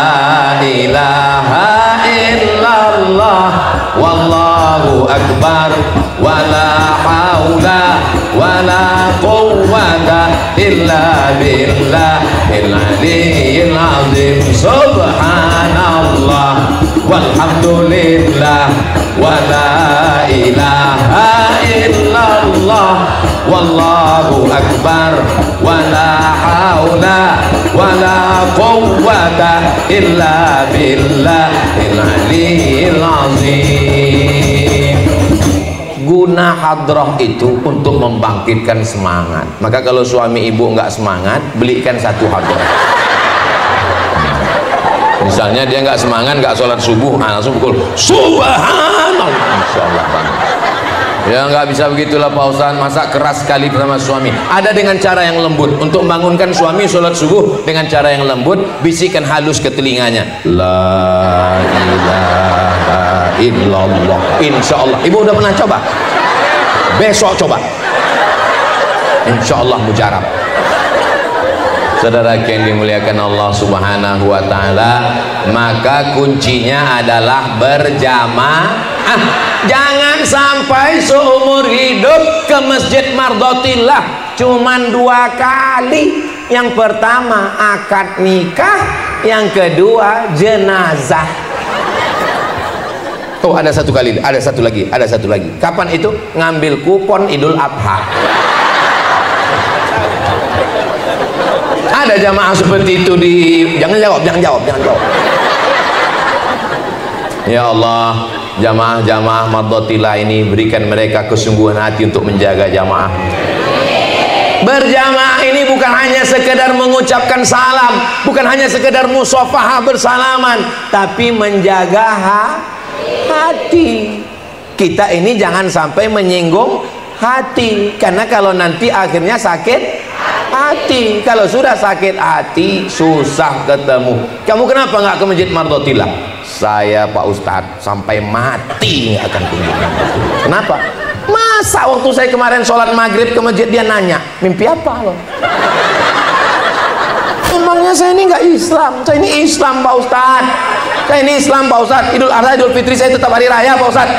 ilaha illallah wallahu akbar wala haula wala quwwata illa billahil aliyyil azim. Subhanallah walhamdulillah wala ilaha illallah wallahu akbar wala haula wala quwwata illa billahil aliyyil azim. Guna hadrah itu untuk membangkitkan semangat. Maka kalau suami ibu nggak semangat, belikan satu hadrah. Misalnya dia nggak semangat, nggak sholat subuh, langsung pukul subhanallah, insyaallah bang. Ya nggak bisa begitulah Pak Ustaz, masa keras sekali sama suami. Ada dengan cara yang lembut. Untuk membangunkan suami sholat subuh dengan cara yang lembut, bisikan halus ke telinganya, la ilaha illallah. Insyaallah. Ibu udah pernah coba? Besok coba. Insyaallah mujarab. Saudara yang dimuliakan Allah Subhanahu wa taala, maka kuncinya adalah berjamaah. Jangan sampai seumur hidup ke Masjid Mardotillah cuman 2 kali. Yang pertama akad nikah, yang kedua jenazah. Oh, ada satu kali, ada satu lagi. Kapan itu? Ngambil kupon Idul Adha. Ada jamaah seperti itu di, jangan jawab. Ya Allah, jamaah Mardotillah ini berikan mereka kesungguhan hati untuk menjaga jamaah. Berjamaah ini bukan hanya sekedar mengucapkan salam, bukan hanya sekedar musafahah bersalaman, tapi menjaga hati. Kita ini jangan sampai menyinggung hati, karena kalau nanti akhirnya sakit hati. Kalau sudah sakit hati susah ketemu. Kamu kenapa nggak ke Masjid Mardotillah? Saya Pak Ustadz sampai mati nggak akan kunjungan. Kenapa? Masa waktu saya kemarin sholat maghrib ke masjid dia nanya mimpi apa loh? Emangnya saya ini nggak Islam? Saya ini Islam Pak Ustadz. Saya ini Islam Pak Ustadz. Idul Adha, Idul Fitri saya tetap hari raya Pak Ustadz.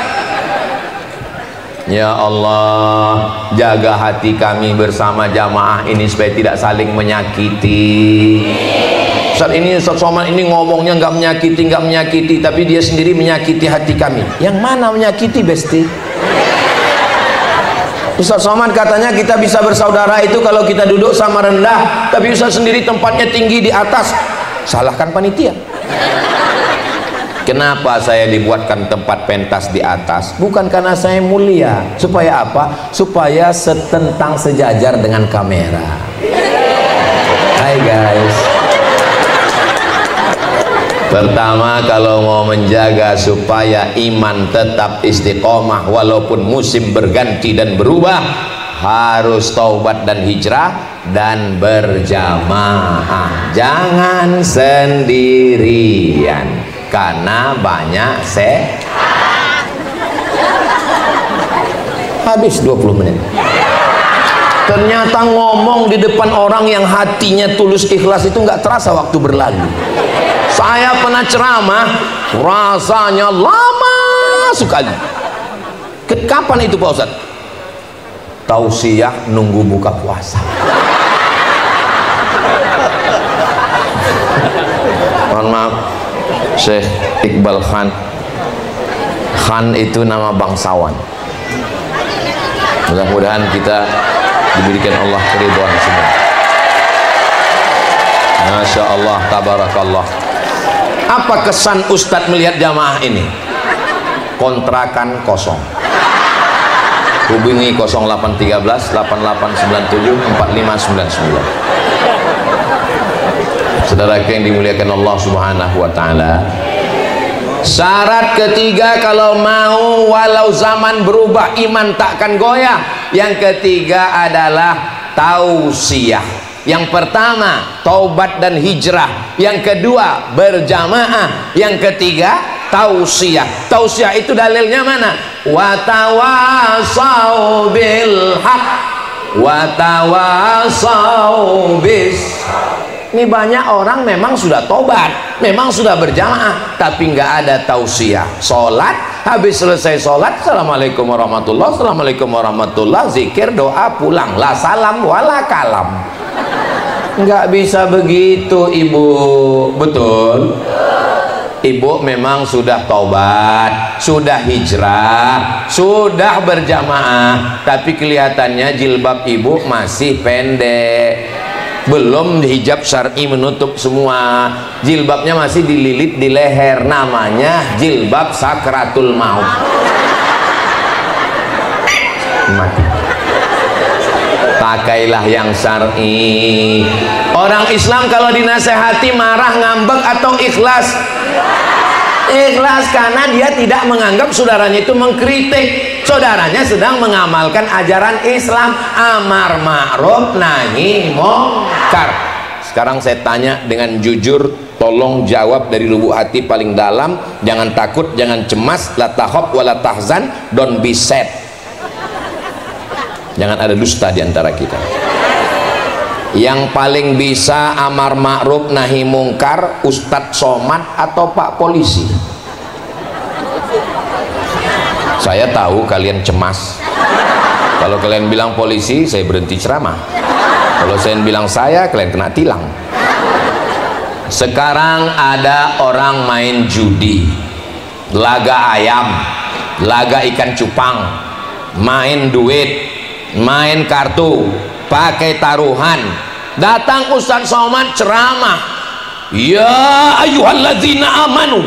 Ya Allah, jaga hati kami bersama jamaah ini supaya tidak saling menyakiti. Saat ini Ustaz Somad ini ngomongnya nggak menyakiti, tapi dia sendiri menyakiti hati kami. Yang mana menyakiti, Besti? Ustaz Somad katanya kita bisa bersaudara itu kalau kita duduk sama rendah, tapi Ustaz sendiri tempatnya tinggi di atas. Salahkan panitia. Kenapa saya dibuatkan tempat pentas di atas? Bukan karena saya mulia. Supaya apa? Supaya setentang sejajar dengan kamera. Hai guys. Pertama, kalau mau menjaga supaya iman tetap istiqomah walaupun musim berganti dan berubah, harus taubat dan hijrah dan berjamaah. Jangan sendirian. Karena banyak habis 20 menit. Ternyata ngomong di depan orang yang hatinya tulus ikhlas itu nggak terasa waktu berlalu. Saya pernah ceramah, rasanya lama sekali. Kapan itu Pak Ustadz? Tausiah nunggu buka puasa. Mohon maaf, Syekh Iqbal Khan. Khan itu nama bangsawan. Mudah-mudahan kita diberikan Allah keridhaan semua. Masya Allah, tabarakallah. Apa kesan Ustadz melihat jamaah ini? Kontrakan kosong. Hubungi 0813 8897 4599. Saudara yang dimuliakan Allah Subhanahu wa taala, Syarat ketiga kalau mau walau zaman berubah iman takkan goyah. Yang ketiga adalah tausiah. Yang pertama taubat dan hijrah, yang kedua berjamaah, yang ketiga tausiah. Tausiah itu dalilnya mana? Watawasau bil haq watawasau bis. Ini banyak orang memang sudah tobat, memang sudah berjamaah, tapi nggak ada tausiah. Sholat, habis selesai sholat, assalamualaikum warahmatullah, assalamualaikum warahmatullah, zikir, doa, pulang, la salam wala kalam. Nggak bisa begitu ibu, betul? Ibu memang sudah taubat, sudah hijrah, sudah berjamaah, tapi kelihatannya jilbab ibu masih pendek, belum hijab syar'i menutup semua, jilbabnya masih dililit di leher, namanya jilbab sakratul maut. Mati. Pakailah yang syar'i. Orang Islam kalau dinasehati marah, ngambek atau ikhlas? Ikhlas, karena dia tidak menganggap saudaranya itu mengkritik. Saudaranya sedang mengamalkan ajaran Islam, amar ma'ruf nahi munkar. Sekarang saya tanya dengan jujur, tolong jawab dari lubuk hati paling dalam, jangan takut, jangan cemas, la takhaf wa la tahzan, don't be sad. Jangan ada dusta di antara kita. Yang paling bisa amar ma'ruf nahi mungkar Ustadz Somad atau Pak Polisi? Saya tahu kalian cemas. Kalau kalian bilang polisi, saya berhenti ceramah. Kalau saya bilang saya, kalian kena tilang. Sekarang ada orang main judi, laga ayam, laga ikan cupang, main duit, main kartu, pakai taruhan. Datang Ustadz Somad ceramah, ya ayyuhalladzina amanu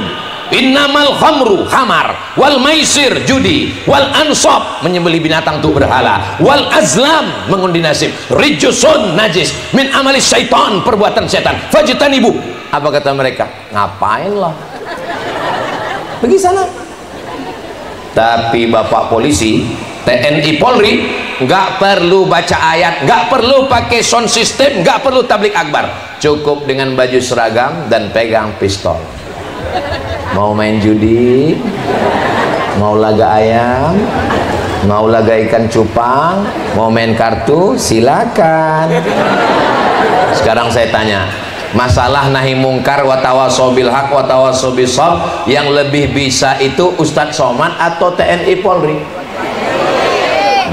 innamal khamru khamar wal maisir judi wal ansab menyembelih binatang untuk berhala wal azlam mengundi nasib rijsun najis min amalis syaitan perbuatan setan fajtanibu. Apa kata mereka? Ngapain lah, pergi sana. Tapi Bapak Polisi, TNI Polri nggak perlu baca ayat, nggak perlu pakai sound system, nggak perlu tablik akbar, cukup dengan baju seragam dan pegang pistol. Mau main judi, mau laga ayam, mau laga ikan cupang, mau main kartu, silakan. Sekarang saya tanya, masalah nahi mungkar wa tawasau bil haq wa tawasau bis sabr, yang lebih bisa itu Ustadz Somad atau TNI Polri?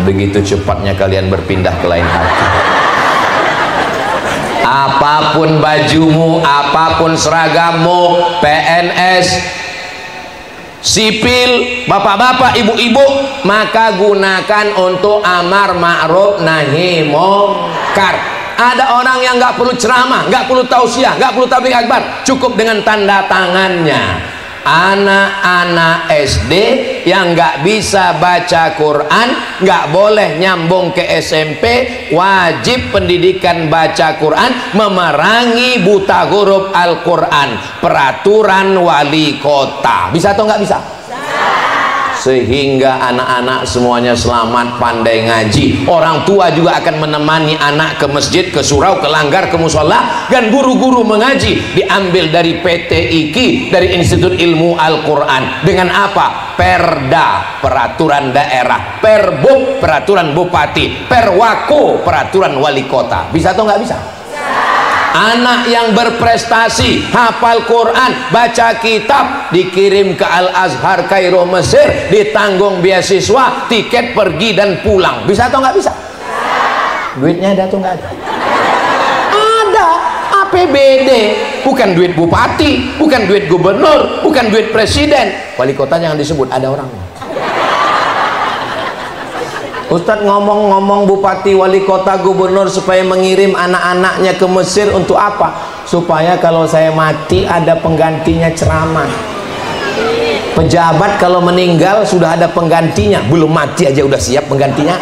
Begitu cepatnya kalian berpindah ke lain hati. Apapun bajumu, apapun seragammu, PNS, sipil, bapak-bapak, ibu-ibu, maka gunakan untuk amar ma'ruf nahi munkar. Ada orang yang nggak perlu ceramah, nggak perlu tausiah, nggak perlu tabligh akbar, cukup dengan tanda tangannya. Anak-anak SD yang nggak bisa baca Quran nggak boleh nyambung ke SMP, wajib pendidikan baca Quran, memerangi buta huruf Al-Quran, peraturan wali kota. Bisa atau nggak bisa? Sehingga anak-anak semuanya selamat, pandai ngaji. Orang tua juga akan menemani anak ke masjid, ke surau, ke langgar, ke musola. Dan guru-guru mengaji diambil dari PT IKI, dari Institut Ilmu Al-Quran. Dengan apa? Perda, peraturan daerah, Perbuk, peraturan bupati, Perwako, peraturan wali kota. Bisa atau nggak bisa? Anak yang berprestasi, hafal Quran, baca kitab, dikirim ke Al-Azhar Kairo Mesir, ditanggung beasiswa, tiket pergi dan pulang. Bisa atau nggak bisa? Duitnya ada atau nggak ada? Ada. APBD, bukan duit bupati, bukan duit gubernur, bukan duit presiden. Wali kota jangan disebut, ada orangnya. Ustadz ngomong-ngomong bupati, wali kota, gubernur supaya mengirim anak-anaknya ke Mesir untuk apa? Supaya kalau saya mati ada penggantinya ceramah. Pejabat kalau meninggal sudah ada penggantinya, belum mati aja udah siap penggantinya.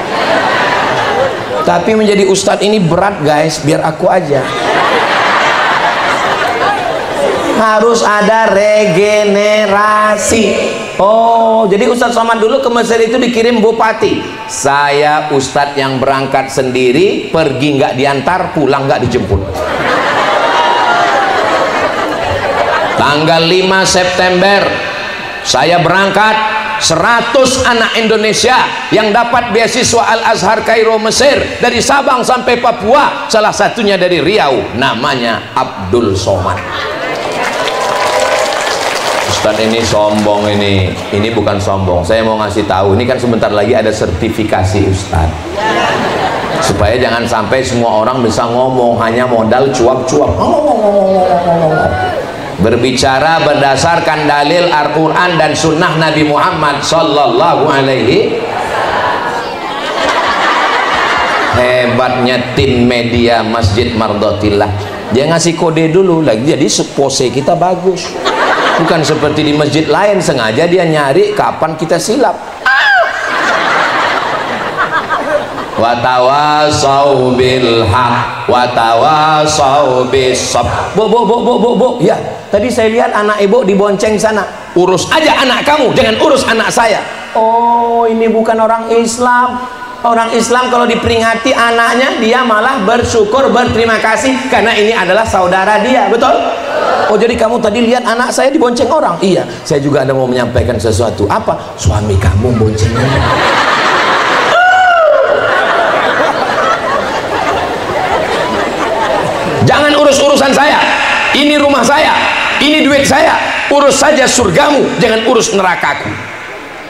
Tapi menjadi ustadz ini berat guys, biar aku aja. harus ada regenerasi. Oh, jadi Ustadz Somad dulu ke Mesir itu dikirim bupati. Saya Ustadz yang berangkat sendiri, pergi nggak diantar, pulang nggak dijemput. Tanggal 5 September saya berangkat, 100 anak Indonesia yang dapat beasiswa Al-Azhar Kairo Mesir, dari Sabang sampai Papua, salah satunya dari Riau, namanya Abdul Somad. Ustadz ini sombong, ini bukan sombong, saya mau ngasih tahu, ini kan sebentar lagi ada sertifikasi Ustadz, supaya jangan sampai semua orang bisa ngomong hanya modal cuap-cuap, berbicara berdasarkan dalil Al-Quran dan sunnah Nabi Muhammad sallallahu alaihi. Hebatnya tim media Masjid Mardotillah, dia ngasih kode dulu lagi, jadi pose kita bagus, bukan seperti di masjid lain sengaja dia nyari kapan kita silap. Watawasau bil haq watawasau bis sabr. Bu, ya, tadi saya lihat anak ibu dibonceng sana. Urus aja anak kamu, jangan urus anak saya. Oh, ini bukan orang Islam. Orang Islam kalau diperingati anaknya, dia malah bersyukur, berterima kasih karena ini adalah saudara dia, betul? Oh, jadi kamu tadi lihat anak saya dibonceng orang? Iya, saya juga ada mau menyampaikan sesuatu. Apa? Suami kamu bonceng orang. Jangan urus urusan saya, ini rumah saya, ini duit saya, urus saja surgamu, jangan urus nerakaku.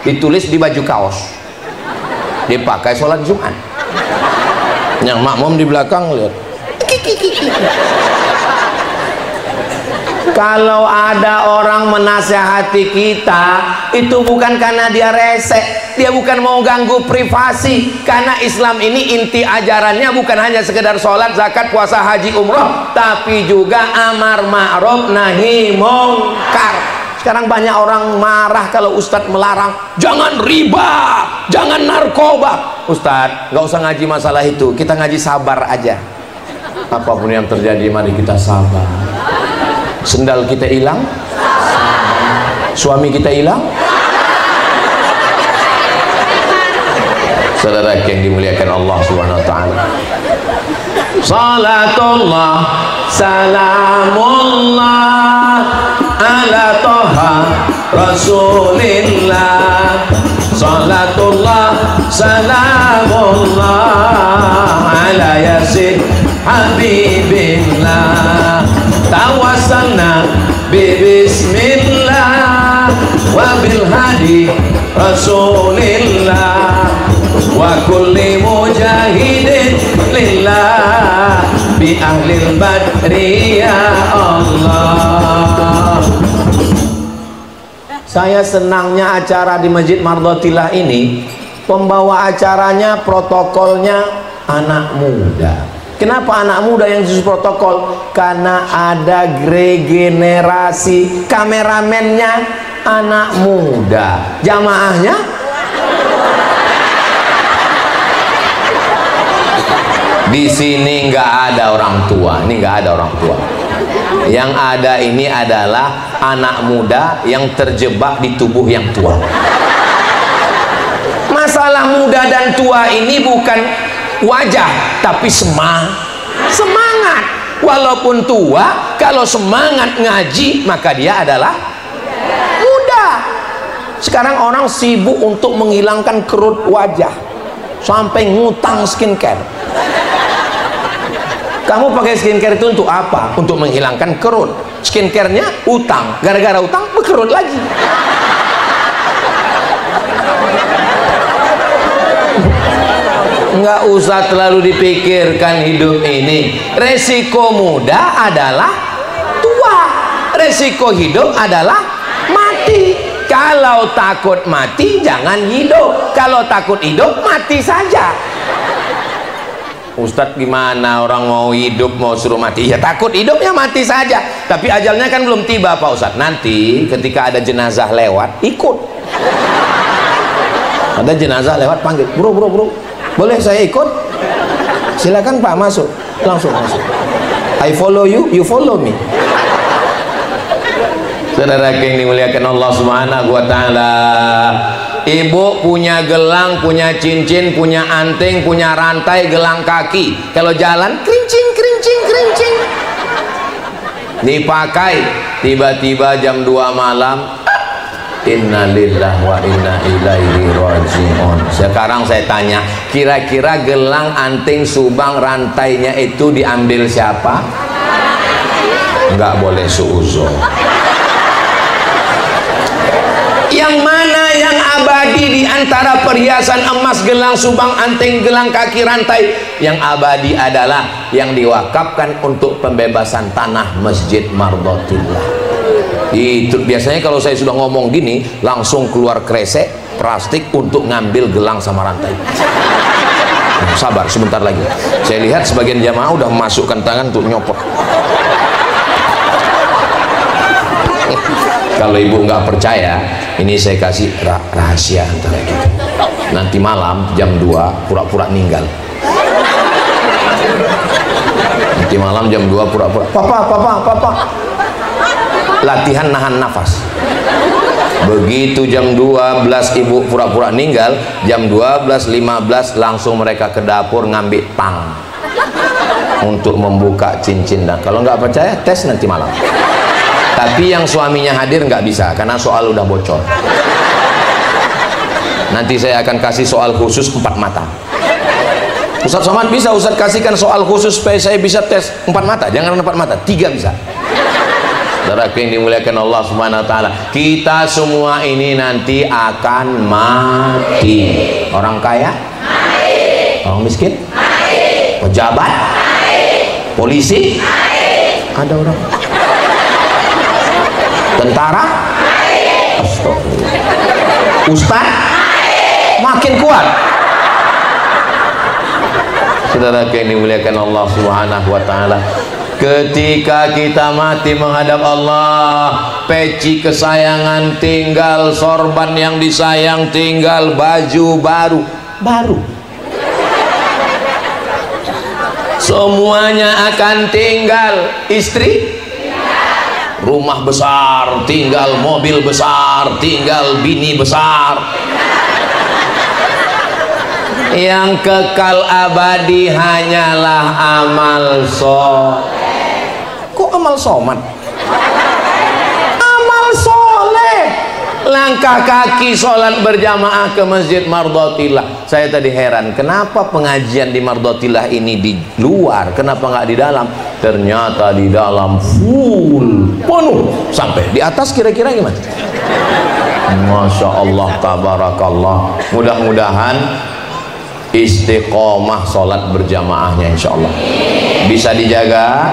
Ditulis di baju kaos, dipakai sholat Jumat. Yang makmum di belakang lihat. Kalau ada orang menasehati kita, itu bukan karena dia resek, dia bukan mau ganggu privasi, karena Islam ini inti ajarannya bukan hanya sekedar sholat, zakat, puasa, haji, umroh, tapi juga amar ma'ruf nahi mungkar. Sekarang banyak orang marah kalau Ustadz melarang, jangan riba, jangan narkoba. Ustadz, nggak usah ngaji masalah itu, kita ngaji sabar aja. Apapun yang terjadi, mari kita sabar. Sendal kita hilang, suami kita hilang. Saudara yang dimuliakan Allah Subhanahu wa taala, salatullah salamullah ala toha rasulillah, salatullah salamullah ala yasin habibillah, tawassalna bismillah wa bil hadi rasulillah wa kulli mujahidin lillah bi ahlil badri ya Allah. Saya senangnya acara di Masjid Mardotillah ini, pembawa acaranya, protokolnya anak muda. Kenapa anak muda yang khusus protokol? Karena ada regenerasi, kameramennya anak muda, jamaahnya di sini nggak ada orang tua. Ini nggak ada orang tua. Yang ada ini adalah anak muda yang terjebak di tubuh yang tua. Masalah muda dan tua ini bukan wajah, tapi semangat. Walaupun tua, kalau semangat ngaji, maka dia adalah muda. Sekarang orang sibuk untuk menghilangkan kerut wajah, sampai ngutang skincare. Kamu pakai skincare itu untuk apa? Untuk menghilangkan kerut. Skincare-nya utang, gara-gara utang berkerut lagi. Nggak usah terlalu dipikirkan hidup ini. Resiko muda adalah tua, resiko hidup adalah mati. Kalau takut mati jangan hidup, kalau takut hidup mati saja. Ustadz, gimana orang mau hidup mau suruh mati? Ya takut hidupnya mati saja, tapi ajalnya kan belum tiba Pak Ustadz. Nanti ketika ada jenazah lewat, ikut. Ada jenazah lewat, panggil, bro, boleh saya ikut? Silakan Pak, masuk. Langsung masuk. I follow you, you follow me. Saudara yang dimuliakan Allah Subhanahu wa taala, ibu punya gelang, punya cincin, punya anting, punya rantai, gelang kaki. Kalau jalan kerincing kerincing kerincing. Dipakai, tiba-tiba jam 2 malam, innalillahi wa inna ilaihi raji'un. Sekarang saya tanya, kira-kira gelang, anting, subang, rantainya itu diambil siapa? Enggak boleh suuzon. Yang mana yang abadi di antara perhiasan emas, gelang, subang, anting, gelang kaki, rantai? Yang abadi adalah yang diwakafkan untuk pembebasan tanah Masjid Mardotillah. Itu biasanya kalau saya sudah ngomong gini, langsung keluar kresek plastik untuk ngambil gelang sama rantai. Sabar sebentar lagi. Saya lihat sebagian jamaah udah memasukkan tangan untuk nyopot. Kalau ibu nggak percaya, ini saya kasih rahasia antara kita. Nanti malam jam 2 pura-pura ninggal. Nanti malam jam 2 pura-pura, papa. Latihan nahan nafas. Begitu jam 12 ibu pura-pura ninggal, jam 12.15 langsung mereka ke dapur ngambil tang untuk membuka cincin. Dan kalau nggak percaya, tes nanti malam. Tapi yang suaminya hadir nggak bisa karena soal udah bocor. Nanti saya akan kasih soal khusus 4 mata. Ustaz Somad, bisa Ustaz kasihkan soal khusus supaya saya bisa tes 4 mata? Jangan 4 mata, 3 bisa. Saudara yang dimuliakan Allah Subhanahu wa taala, kita semua ini nanti akan mati. Orang kaya? Mati. Orang miskin? Mati. Pejabat? Mati. Polisi? Mati. Ada orang? Tentara? Astagfirullah. Ustaz? Makin kuat. Saudara yang dimuliakan Allah Subhanahu wa taala, ketika kita mati menghadap Allah, peci kesayangan tinggal, sorban yang disayang tinggal, baju baru. Semuanya akan tinggal. Istri rumah besar tinggal, mobil besar tinggal, bini besar. Yang kekal abadi hanyalah amal soleh. Kok amal somad? Amal soleh. Langkah kaki sholat berjamaah ke Masjid Mardotillah. Saya tadi heran, kenapa pengajian di Mardotillah ini di luar, kenapa nggak di dalam? Ternyata di dalam full, penuh sampai di atas. Kira-kira gimana? Masya Allah, tabarakallah. Mudah-mudahan istiqomah sholat berjamaahnya, insya Allah bisa dijaga.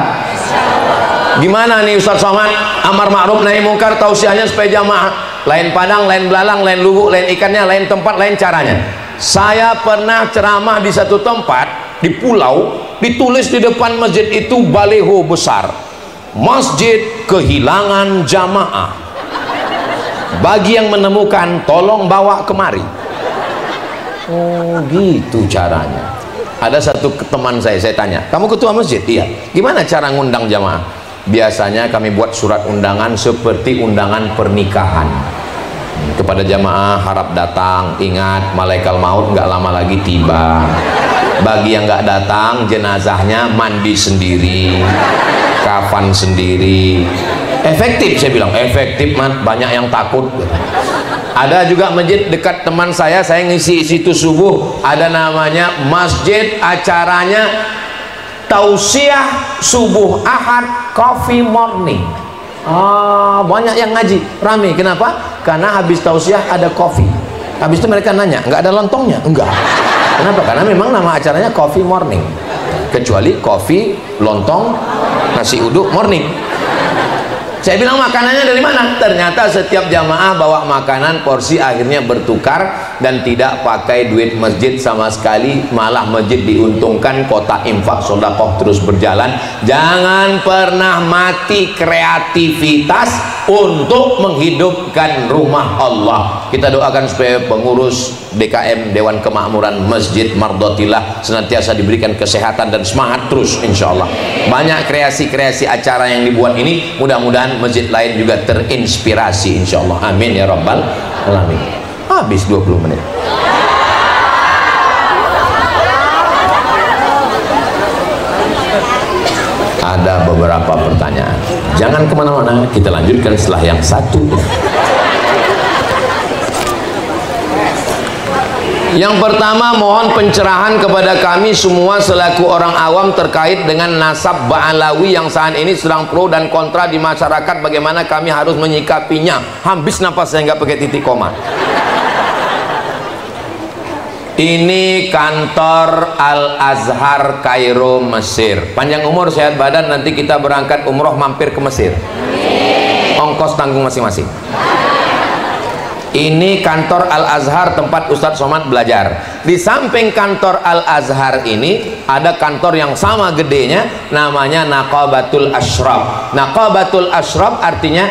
Gimana nih Ustaz Somad, amar ma'ruf nahi mungkar tausiahnya supaya jamaah? Lain padang, lain belalang, lain lubuk, lain ikannya, lain tempat, lain caranya. Saya pernah ceramah di satu tempat di pulau, ditulis di depan masjid itu baleho besar, masjid kehilangan jamaah, bagi yang menemukan tolong bawa kemari. Oh gitu caranya. Ada satu teman saya tanya, kamu ketua masjid? Iya. Gimana cara ngundang jamaah? Biasanya kami buat surat undangan seperti undangan pernikahan kepada jamaah, harap datang, ingat malaikat maut nggak lama lagi tiba. Bagi yang nggak datang, jenazahnya mandi sendiri, kafan sendiri. Efektif, saya bilang efektif, man. Banyak yang takut. Ada juga masjid dekat teman saya ngisi situ subuh, ada namanya masjid, acaranya tausiah subuh Ahad, coffee morning. Banyak yang ngaji, rame. Kenapa? Karena habis tausiah ada kopi. Habis itu mereka nanya, nggak ada lontongnya? Enggak. Kenapa? Karena memang nama acaranya coffee morning. Kecuali kopi, lontong, nasi uduk morning. Saya bilang makanannya dari mana? Ternyata setiap jamaah bawa makanan, porsi akhirnya bertukar dan tidak pakai duit masjid sama sekali. Malah masjid diuntungkan, kota infak sedekah terus berjalan. Jangan pernah mati kreativitas untuk menghidupkan rumah Allah. Kita doakan supaya pengurus DKM Dewan Kemakmuran Masjid Mardotillah senantiasa diberikan kesehatan dan semangat terus, insya Allah. Banyak kreasi-kreasi acara yang dibuat ini, mudah-mudahan mudah-mudahan masjid lain juga terinspirasi insyaallah, amin ya rabbal alamin. Habis 20 menit. Ada beberapa pertanyaan, jangan kemana-mana, kita lanjutkan setelah yang satu. Yang pertama, mohon pencerahan kepada kami semua selaku orang awam terkait dengan nasab Ba'alawi yang saat ini sedang pro dan kontra di masyarakat, bagaimana kami harus menyikapinya. Habis nafas saya nggak pakai titik koma. Ini kantor Al-Azhar Kairo, Mesir. Panjang umur sehat badan, nanti kita berangkat umroh mampir ke Mesir. Ongkos tanggung masing-masing. Ini kantor Al-Azhar tempat Ustadz Somad belajar. Di samping kantor Al-Azhar ini ada kantor yang sama gedenya, namanya Naqabatul Ashraf. Naqabatul Ashraf artinya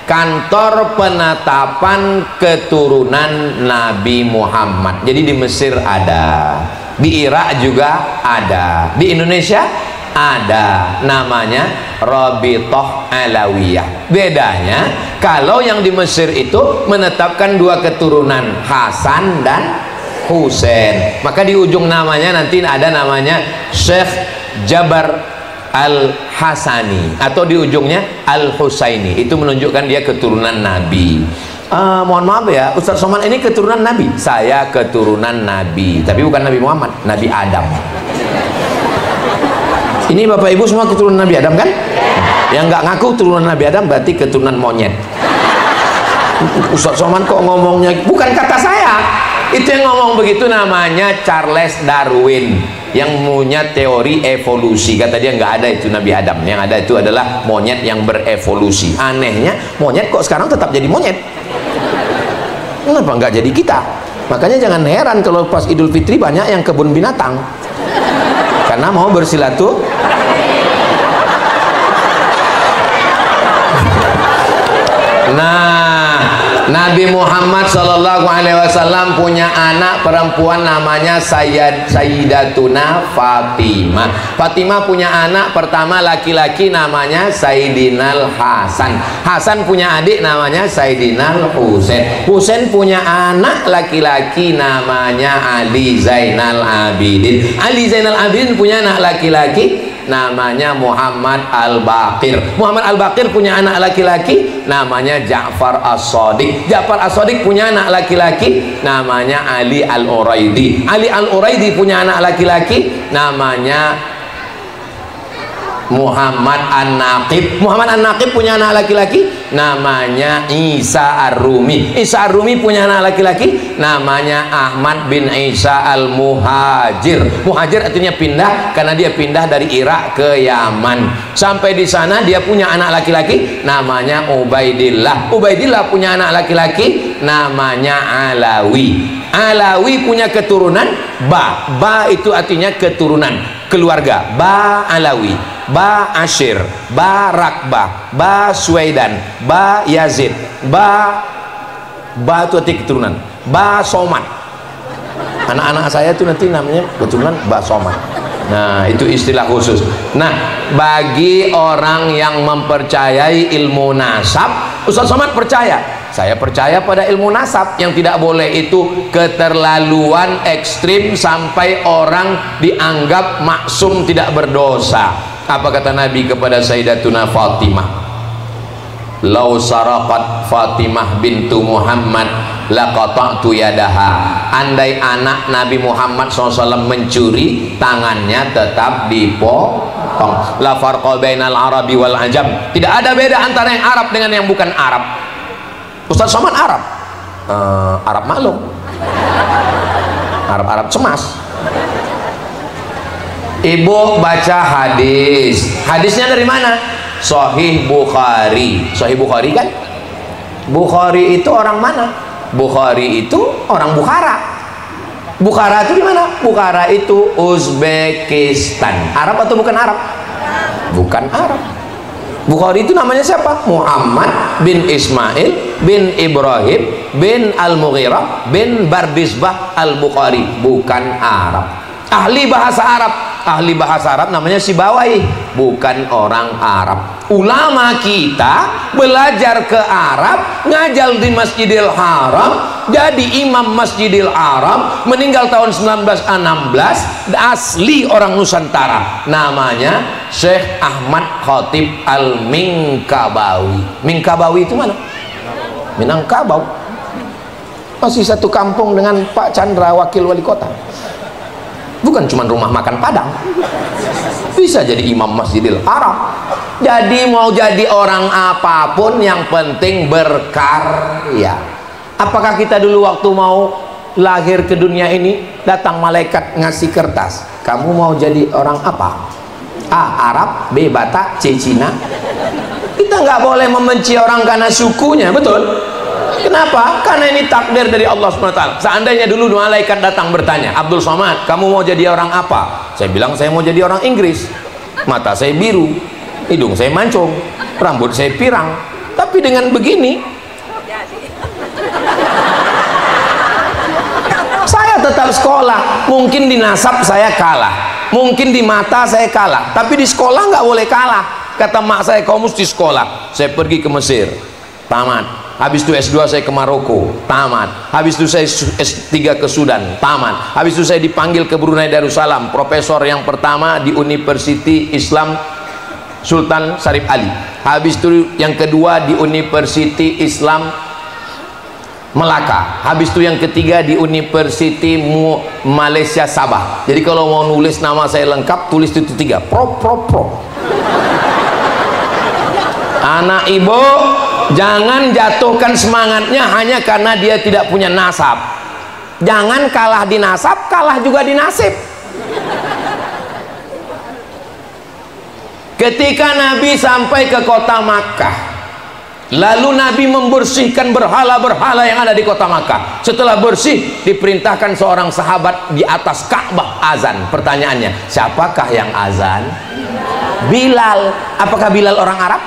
kantor penetapan keturunan Nabi Muhammad. Jadi di Mesir ada, di Irak juga ada, di Indonesia ada, namanya Rabithah Alawiyah. Bedanya kalau yang di Mesir itu menetapkan dua keturunan, Hasan dan Husain, maka di ujung namanya nanti ada namanya Syekh Jabar Al-Hasani atau di ujungnya Al-Husaini. Itu menunjukkan dia keturunan Nabi. Mohon maaf ya, Ustadz Somad ini keturunan Nabi. Saya keturunan Nabi, tapi bukan Nabi Muhammad, Nabi Adam. Ini Bapak Ibu semua keturunan Nabi Adam kan? Yang nggak ngaku keturunan Nabi Adam berarti keturunan monyet. Ustadz Somad kok ngomongnya, bukan kata saya, itu yang ngomong begitu namanya Charles Darwin yang punya teori evolusi. Kata dia nggak ada itu Nabi Adam, yang ada itu adalah monyet yang berevolusi. Anehnya monyet kok sekarang tetap jadi monyet, kenapa nggak jadi kita? Makanya jangan heran kalau pas Idul Fitri banyak yang kebun binatang karena mau bersilaturahmi. Nah, Nabi Muhammad SAW punya anak perempuan namanya Sayyidatuna Fatimah. Fatimah punya anak pertama laki-laki namanya Sayyidinal Hasan. Hasan punya adik namanya Sayyidinal Husain. Husain punya anak laki-laki namanya Ali Zainal Abidin. Ali Zainal Abidin punya anak laki-laki namanya Muhammad Al-Baqir. Muhammad Al-Baqir punya anak laki-laki namanya Ja'far As-Shadiq. Ja'far As-Shadiq punya anak laki-laki namanya Ali Al-Uraidi. Ali Al-Uraidi punya anak laki-laki namanya Muhammad An-Naqib. Muhammad An-Naqib punya anak laki-laki namanya Isa Ar-Rumi. Isa Ar-Rumi punya anak laki-laki namanya Ahmad bin Isa Al-Muhajir. Muhajir artinya pindah, karena dia pindah dari Irak ke Yaman. Sampai di sana dia punya anak laki-laki namanya Ubaidillah. Ubaidillah punya anak laki-laki namanya Alawi. Alawi punya keturunan Ba. Ba itu artinya keturunan, keluarga. Ba Alawi, Ba Ashir, Ba Rakbah, Ba Suwaidan, Ba Yazid, Ba itu arti keturunan, Ba Somad. Anak-anak saya itu nanti namanya keturunan Ba Somad. Nah, itu istilah khusus. Nah, bagi orang yang mempercayai ilmu nasab, Ustaz Somad percaya. Saya percaya pada ilmu nasab. Yang tidak boleh itu keterlaluan ekstrim sampai orang dianggap maksum tidak berdosa. Apa kata Nabi kepada Sayyidatuna Fatimah? Lau saraqat Fatimah bintu Muhammad laqata'tu yadaha. Andai anak Nabi Muhammad SAW mencuri, tangannya tetap dipotong. La farqa bainal arabi wal ajam. Tidak ada beda antara yang Arab dengan yang bukan Arab. Ustaz Somad Arab, Arab maklum, Arab cemas. Ibu baca hadis, hadisnya dari mana? Sahih Bukhari. Sahih Bukhari kan? Bukhari itu orang mana? Bukhari itu orang Bukhara. Bukhara itu di mana? Bukhara itu Uzbekistan. Arab atau bukan Arab? Bukan Arab. Bukhari itu namanya siapa? Muhammad bin Ismail bin Ibrahim bin Al-Mughirah bin Bardisbah Al-Bukhari. Bukan Arab. Ahli bahasa Arab ahli bahasa Arab namanya Sibawai, bukan orang Arab. Ulama kita belajar ke Arab, ngajar di Masjidil Haram, jadi imam Masjidil Haram, meninggal tahun 1916, asli orang Nusantara, namanya Syekh Ahmad Khatib Al-Minkabawi. Minkabawi itu mana? Minangkabau. Masih satu kampung dengan Pak Chandra, wakil wali kota. Bukan cuma rumah makan Padang, bisa jadi imam Masjidil Haram. Jadi mau jadi orang apapun yang penting berkarya. Apakah kita dulu waktu mau lahir ke dunia ini datang malaikat ngasih kertas, kamu mau jadi orang apa? A. Arab, B. Batak, C. Cina. Kita nggak boleh membenci orang karena sukunya, betul? Kenapa? Karena ini takdir dari Allah SWT. Seandainya dulu malaikat datang bertanya, Abdul Somad, kamu mau jadi orang apa? Saya bilang saya mau jadi orang Inggris. Mata saya biru, hidung saya mancung, rambut saya pirang. Tapi dengan begini, saya tetap sekolah. Mungkin di nasab saya kalah, mungkin di mata saya kalah, tapi di sekolah nggak boleh kalah. Kata mak saya, kau mesti sekolah. Saya pergi ke Mesir, tamat. Habis itu S2 saya ke Maroko, tamat. Habis itu saya S3 ke Sudan, tamat. Habis itu saya dipanggil ke Brunei Darussalam, profesor yang pertama di University Islam Sultan Syarif Ali. Habis itu yang kedua di University Islam Melaka. Habis itu yang ketiga di University Malaysia Sabah. Jadi kalau mau nulis nama saya lengkap, tulis itu 3. Pro. Anak ibu, jangan jatuhkan semangatnya hanya karena dia tidak punya nasab. Jangan kalah di nasab, kalah juga di nasib. Ketika Nabi sampai ke kota Makkah, lalu Nabi membersihkan berhala-berhala yang ada di kota Makkah. Setelah bersih, diperintahkan seorang sahabat di atas Ka'bah azan. Pertanyaannya, siapakah yang azan? Bilal. Apakah Bilal orang Arab?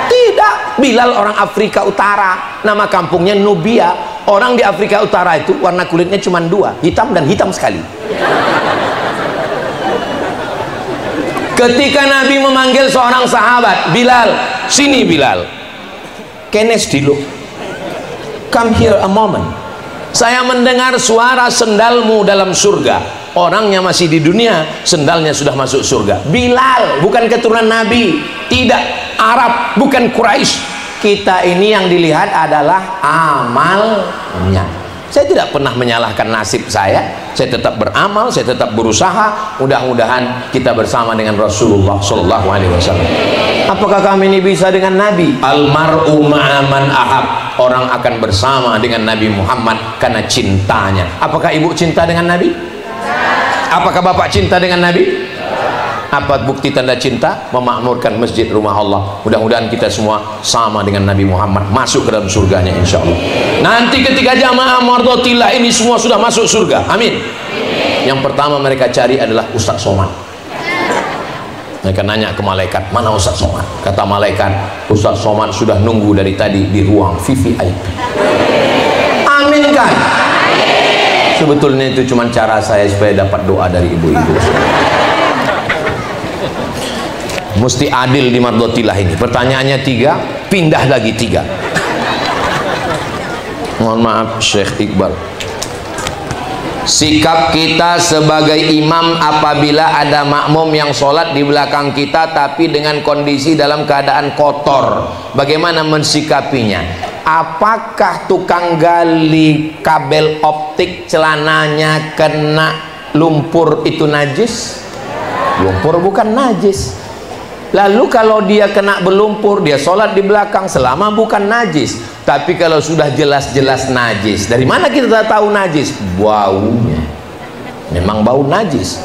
Tidak, Bilal orang Afrika Utara, nama kampungnya Nubia. Orang di Afrika Utara itu warna kulitnya cuma 2, hitam dan hitam sekali. Ketika Nabi memanggil seorang sahabat, Bilal, sini Bilal, kenes dulu, come here a moment. Saya mendengar suara sendalmu dalam surga. Orangnya masih di dunia, sendalnya sudah masuk surga. Bilal bukan keturunan Nabi, tidak Arab, bukan Quraisy. Kita ini yang dilihat adalah amalnya. Saya tidak pernah menyalahkan nasib saya tetap beramal, saya tetap berusaha. Mudah-mudahan kita bersama dengan Rasulullah SAW. Apakah kami ini bisa dengan Nabi? Almar'u ma'aman ahab. Orang akan bersama dengan Nabi Muhammad karena cintanya. Apakah ibu cinta dengan Nabi? Apakah bapak cinta dengan Nabi? Apa bukti tanda cinta? Memakmurkan masjid rumah Allah. Mudah-mudahan kita semua sama dengan Nabi Muhammad, masuk ke dalam surganya insya Allah. Nanti ketika jamaah mardotillah ini semua sudah masuk surga, amin. Yang pertama mereka cari adalah Ustaz Somad. Mereka nanya ke malaikat, mana Ustaz Somad? Kata malaikat, Ustaz Somad sudah nunggu dari tadi di ruang VVIP. Amin kan? Sebetulnya itu cuma cara saya supaya dapat doa dari ibu-ibu. Mesti adil di mardotillah ini. Pertanyaannya 3, pindah lagi 3. Mohon maaf Syekh Iqbal. Sikap kita sebagai imam apabila ada makmum yang sholat di belakang kita tapi dengan kondisi dalam keadaan kotor, bagaimana mensikapinya? Apakah tukang gali kabel optik celananya kena lumpur itu najis? Lumpur bukan najis. Lalu kalau dia kena berlumpur, dia sholat di belakang selama bukan najis. Tapi kalau sudah jelas-jelas najis, dari mana kita tahu najis? Baunya memang bau najis.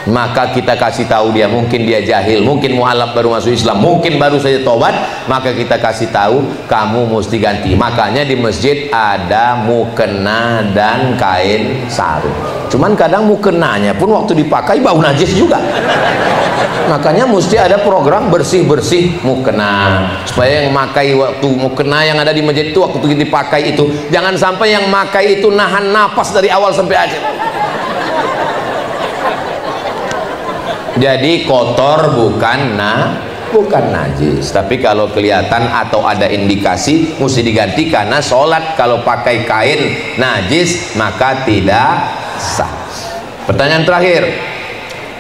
Maka kita kasih tahu dia, mungkin dia jahil, mungkin mualaf baru masuk Islam, mungkin baru saja tobat, maka kita kasih tahu kamu mesti ganti. Makanya di masjid ada mukena dan kain sarung. Cuman kadang mukenanya pun waktu dipakai bau najis juga. Makanya mesti ada program bersih-bersih mukena, supaya yang memakai waktu mukena yang ada di masjid itu waktu dipakai itu jangan sampai yang memakai itu nahan napas dari awal sampai akhir. Jadi kotor bukan najis, tapi kalau kelihatan atau ada indikasi mesti diganti, karena sholat kalau pakai kain najis maka tidak sah. Pertanyaan terakhir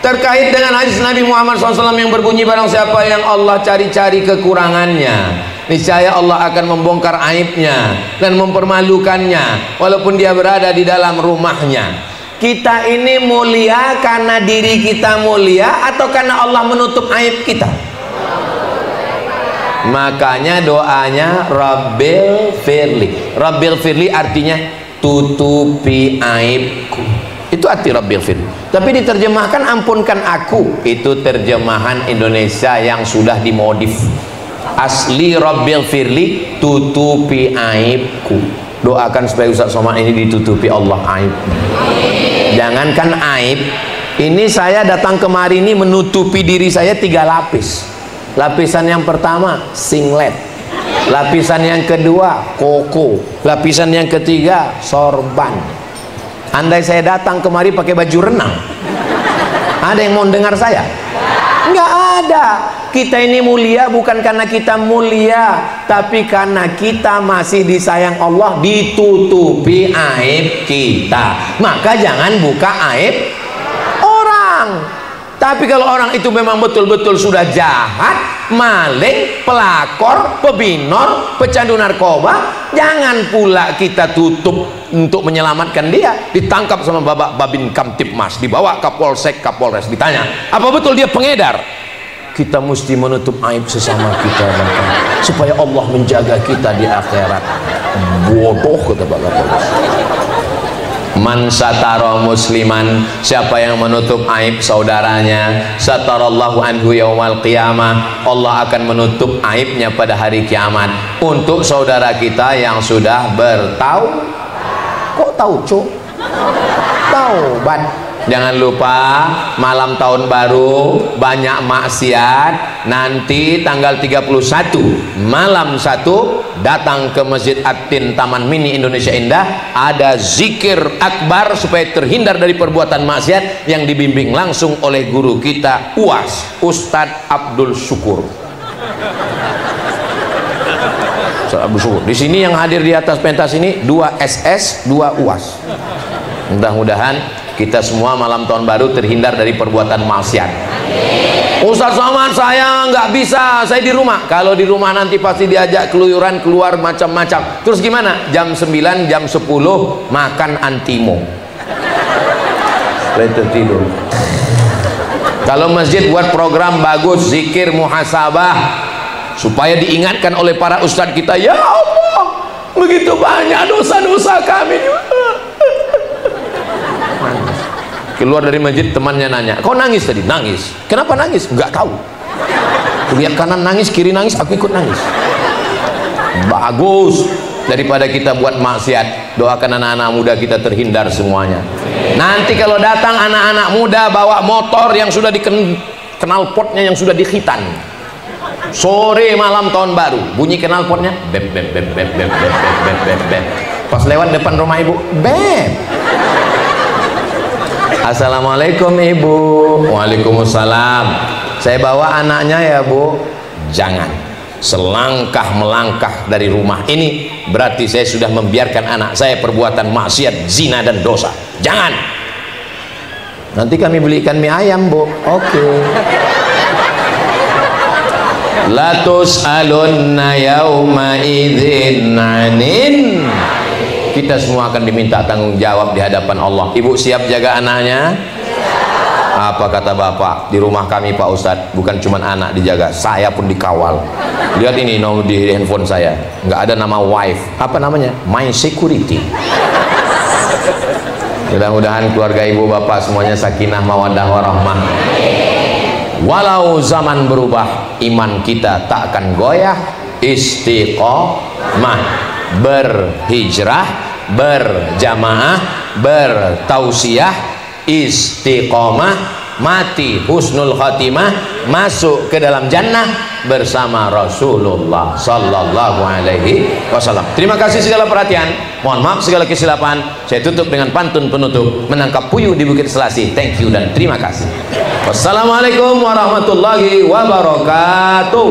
terkait dengan hadis Nabi Muhammad SAW yang berbunyi, barang siapa yang Allah cari-cari kekurangannya, niscaya Allah akan membongkar aibnya dan mempermalukannya walaupun dia berada di dalam rumahnya. Kita ini mulia karena diri kita mulia atau karena Allah menutup aib kita? Makanya doanya Rabbil Firli. Rabbil Firli artinya tutupi aibku. Itu arti Rabbil Firli. Tapi diterjemahkan ampunkan aku. Itu terjemahan Indonesia yang sudah dimodif. Asli Rabbil Firli tutupi aibku. Doakan supaya Ustaz Somad ini ditutupi Allah aib. Jangankan aib, ini saya datang kemari ini menutupi diri saya 3 lapis. Lapisan yang pertama singlet, lapisan yang kedua koko, lapisan yang ketiga sorban. Andai saya datang kemari pakai baju renang, ada yang mau dengar saya? Nggak ada. Kita ini mulia bukan karena kita mulia, tapi karena kita masih disayang Allah, ditutupi aib kita. Maka jangan buka aib orang. Tapi kalau orang itu memang betul-betul sudah jahat, maling, pelakor, pebinor, pecandu narkoba, jangan pula kita tutup untuk menyelamatkan dia. Ditangkap sama Babin Kamtipmas, dibawa Kapolsek, Kapolres, ditanya, apa betul dia pengedar? Kita mesti menutup aib sesama kita supaya Allah menjaga kita di akhirat. Bodoh, kata Pak Kapolres. Man satara musliman, siapa yang menutup aib saudaranya, satarallahu anhu yaumal qiyamah, Allah akan menutup aibnya pada hari kiamat. Untuk saudara kita yang sudah kok taubat. Jangan lupa malam tahun baru banyak maksiat. Nanti tanggal 31 malam 1 datang ke Masjid At-Tin Taman Mini Indonesia Indah, ada zikir akbar supaya terhindar dari perbuatan maksiat yang dibimbing langsung oleh guru kita UAS, Ustadz Abdul Syukur. Ustadz Abdul Syukur. Di sini yang hadir di atas pentas ini 2 SS, 2 UAS. Mudah-mudahan kita semua malam tahun baru terhindar dari perbuatan maksiat. Ustaz Somad, saya nggak bisa, saya di rumah. Kalau di rumah nanti pasti diajak keluyuran, keluar macam-macam. Terus gimana? Jam 9, jam 10 makan antimo. Setelah tidur. Kalau masjid buat program bagus, zikir muhasabah, supaya diingatkan oleh para ustadz kita, ya Allah, begitu banyak dosa-dosa kami. Keluar dari masjid, temannya nanya, kau nangis tadi? Nangis. Kenapa nangis? Nggak tahu. Lihat kanan nangis, kiri nangis, aku ikut nangis. Bagus. Daripada kita buat maksiat, doakan anak-anak muda kita terhindar semuanya. Nanti kalau datang anak-anak muda bawa motor yang sudah dikenal potnya, yang sudah dikhitan, sore malam tahun baru, bunyi kenal potnya, beb beb beb beb beb beb beb beb beb. Pas lewat depan rumah ibu, beb. Assalamualaikum ibu. Waalaikumsalam. Saya bawa anaknya ya bu. Jangan. Selangkah melangkah dari rumah ini berarti saya sudah membiarkan anak saya perbuatan maksiat, zina dan dosa. Jangan. Nanti kami belikan mie ayam bu. Oke. La tus'alunna yauma idzin 'anin. Kita semua akan diminta tanggung jawab di hadapan Allah. Ibu siap jaga anaknya? Apa kata bapak? Di rumah kami Pak Ustadz, bukan cuma anak dijaga, saya pun dikawal. Lihat ini nomor di handphone saya, nggak ada nama wife. Apa namanya? My Security. Mudah-mudahan keluarga ibu bapak semuanya sakinah mawaddah warahmah. Walau zaman berubah, iman kita tak akan goyah. Istiqomah, berhijrah, berjamaah, bertausiah, istiqomah, mati husnul khatimah, masuk ke dalam jannah bersama Rasulullah sallallahu alaihi wasallam. Terima kasih segala perhatian, mohon maaf segala kesilapan. Saya tutup dengan pantun penutup, menangkap puyuh di Bukit Selasi. Thank you dan terima kasih. Wassalamualaikum warahmatullahi wabarakatuh.